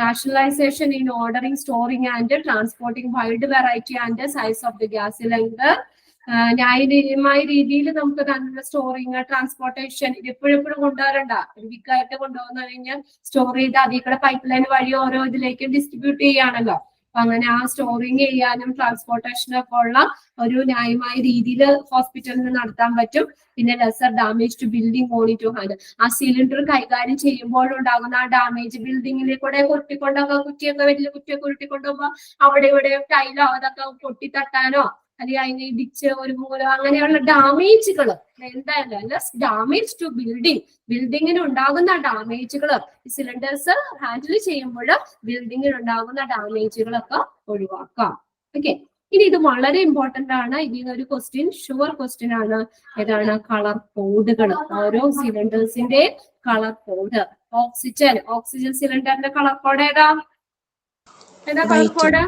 rationalization in ordering, storing and transporting wide variety and size of the gas cylinder. ന്യായമായ രീതിയിൽ നമുക്ക് തന്നെ സ്റ്റോറിങ്, ട്രാൻസ്പോർട്ടേഷൻ ഇത് എപ്പോഴും കൊണ്ടുവരണ്ട. ഒരു വീക്കായിട്ട് കൊണ്ടുപോകുന്ന കഴിഞ്ഞാൽ സ്റ്റോർ ചെയ്ത് അതിൽ കൂടെ പൈപ്പ് ലൈൻ വഴി ഓരോ ഇതിലേക്കും ഡിസ്ട്രിബ്യൂട്ട് ചെയ്യാണല്ലോ. അപ്പൊ അങ്ങനെ ആ സ്റ്റോറിങ് ചെയ്യാനും ട്രാൻസ്പോർട്ടേഷനും ഒക്കെ ഉള്ള ഒരു ന്യായമായ രീതിയിൽ ഹോസ്പിറ്റലിൽ നടത്താൻ പറ്റും. പിന്നെ lesser damage to building owing to hand, ആ സിലിണ്ടർ കൈകാര്യം ചെയ്യുമ്പോഴുണ്ടാകുന്ന ആ ഡാമേജ് ബിൽഡിങ്ങിലേക്കൂടെ കുറ്റിയൊക്കെ വലിയ കുറ്റിയൊക്കെ ഉരുട്ടിക്കൊണ്ടുപോകുമ്പോ അവിടെ ഇവിടെ ടൈലോ അതൊക്കെ പൊട്ടിത്തട്ടാനോ അല്ലെങ്കിൽ അതിനെ ഇടിച്ച് ഒരു മൂലം അങ്ങനെയുള്ള ഡാമേജുകൾ എന്തായാലും ഡാമേജ് ടു ബിൽഡിങ്ങിന് ഉണ്ടാകുന്ന ഡാമേജുകൾ സിലിണ്ടേഴ്സ് ഹാൻഡിൽ ചെയ്യുമ്പോൾ ബിൽഡിങ്ങിന് ഉണ്ടാകുന്ന ഡാമേജുകളൊക്കെ ഒഴിവാക്കാം. ഓക്കെ, ഇനി ഇത് വളരെ ഇമ്പോർട്ടന്റ് ആണ്. ഇതിൽ ഒരു ക്വസ്റ്റ്യൻ ഷുവർ ക്വസ്റ്റ്യൻ ആണ്. ഏതാണ്? കളർ കോഡുകൾ. ഓരോ സിലിണ്ടേഴ്സിന്റെ കളർ കോഡ്. ഓക്സിജൻ സിലിണ്ടറിന്റെ കളർ കോഡ് ഏതാ? Colour code?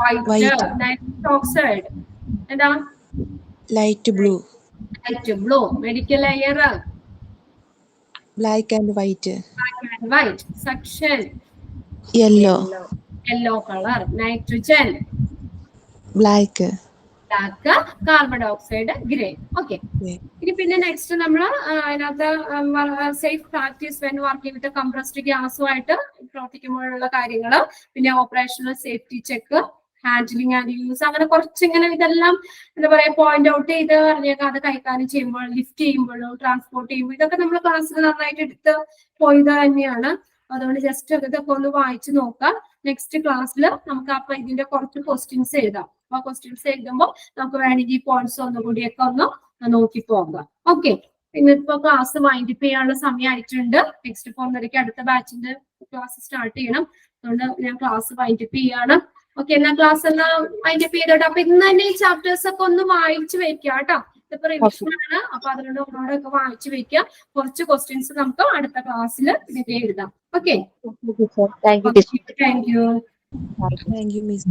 White. Nitrous oxide ഏതാ? Light blue. Medical air black and white. Suction yellow colour. Nitrogen black. Carbon dioxide grey. Okay, ഇനി പിന്നെ നെക്സ്റ്റ് നമ്മൾ അതിനകത്ത് safe practice when working with compressed ഗ്യാസുമായിട്ട് പ്രവർത്തിക്കുമ്പോഴുള്ള കാര്യങ്ങൾ, പിന്നെ operational safety check, handling and use, അങ്ങനെ കുറച്ചിങ്ങനെ ഇതെല്ലാം എന്താ പറയാ പോയിന്റ് ഔട്ട് ചെയ്ത് പറഞ്ഞേക്കാം. അത് കൈകാര്യം ചെയ്യുമ്പോൾ, ലിഫ്റ്റ് ചെയ്യുമ്പോഴും ട്രാൻസ്പോർട്ട് ചെയ്യുമ്പോൾ ഇതൊക്കെ നമ്മൾ ക്ലാസ്സിൽ നന്നായിട്ട് എടുത്ത് പോയത് തന്നെയാണ്. അതുകൊണ്ട് ജസ്റ്റ് ഇതൊക്കെ ഒന്ന് വായിച്ചു നോക്കാം. നെക്സ്റ്റ് ക്ലാസ്സിൽ നമുക്ക് അപ്പൊ ഇതിന്റെ കുറച്ച് ക്വസ്റ്റ്യൻസ് എഴുതാം. ആ ക്വസ്റ്റ്യൻസ് എഴുതുമ്പോൾ നമുക്ക് വേണമെങ്കിൽ പോയിന്റ്സ് ഒന്നുകൂടിയൊക്കെ ഒന്ന് നോക്കി പോകാം. ഓക്കെ, പിന്നെ ഇപ്പൊ ക്ലാസ് വൈൻഡപ്പ് ചെയ്യാനുള്ള സമയമായിട്ടുണ്ട്. നെക്സ്റ്റ് 4:30 അടുത്ത ബാച്ചിന്റെ ക്ലാസ് സ്റ്റാർട്ട് ചെയ്യണം. അതുകൊണ്ട് ഞാൻ ക്ലാസ് വൈൻഡപ്പ് ചെയ്യാണ്. ഓക്കെ, എന്നാ ക്ലാസ് എന്നാ വൈൻഡപ്പ് ചെയ്തോട്ടെ. അപ്പൊ ഇന്ന് തന്നെ ഈ ചാപ്റ്റേഴ്സ് ഒക്കെ ഒന്ന് വായിച്ചു വെക്കുക കേട്ടോ. ഇതിപ്പോ റിവിഷൻ ആണ്, അപ്പൊ അതുകൊണ്ട് ഒന്നോടൊക്കെ വായിച്ചു വെക്കുക. കുറച്ച് ക്വസ്റ്റ്യൻസ് നമുക്ക് അടുത്ത ക്ലാസ്സിൽ ഇതിന്റെ എഴുതാം. Okay, Thank you. Thank you, Miss.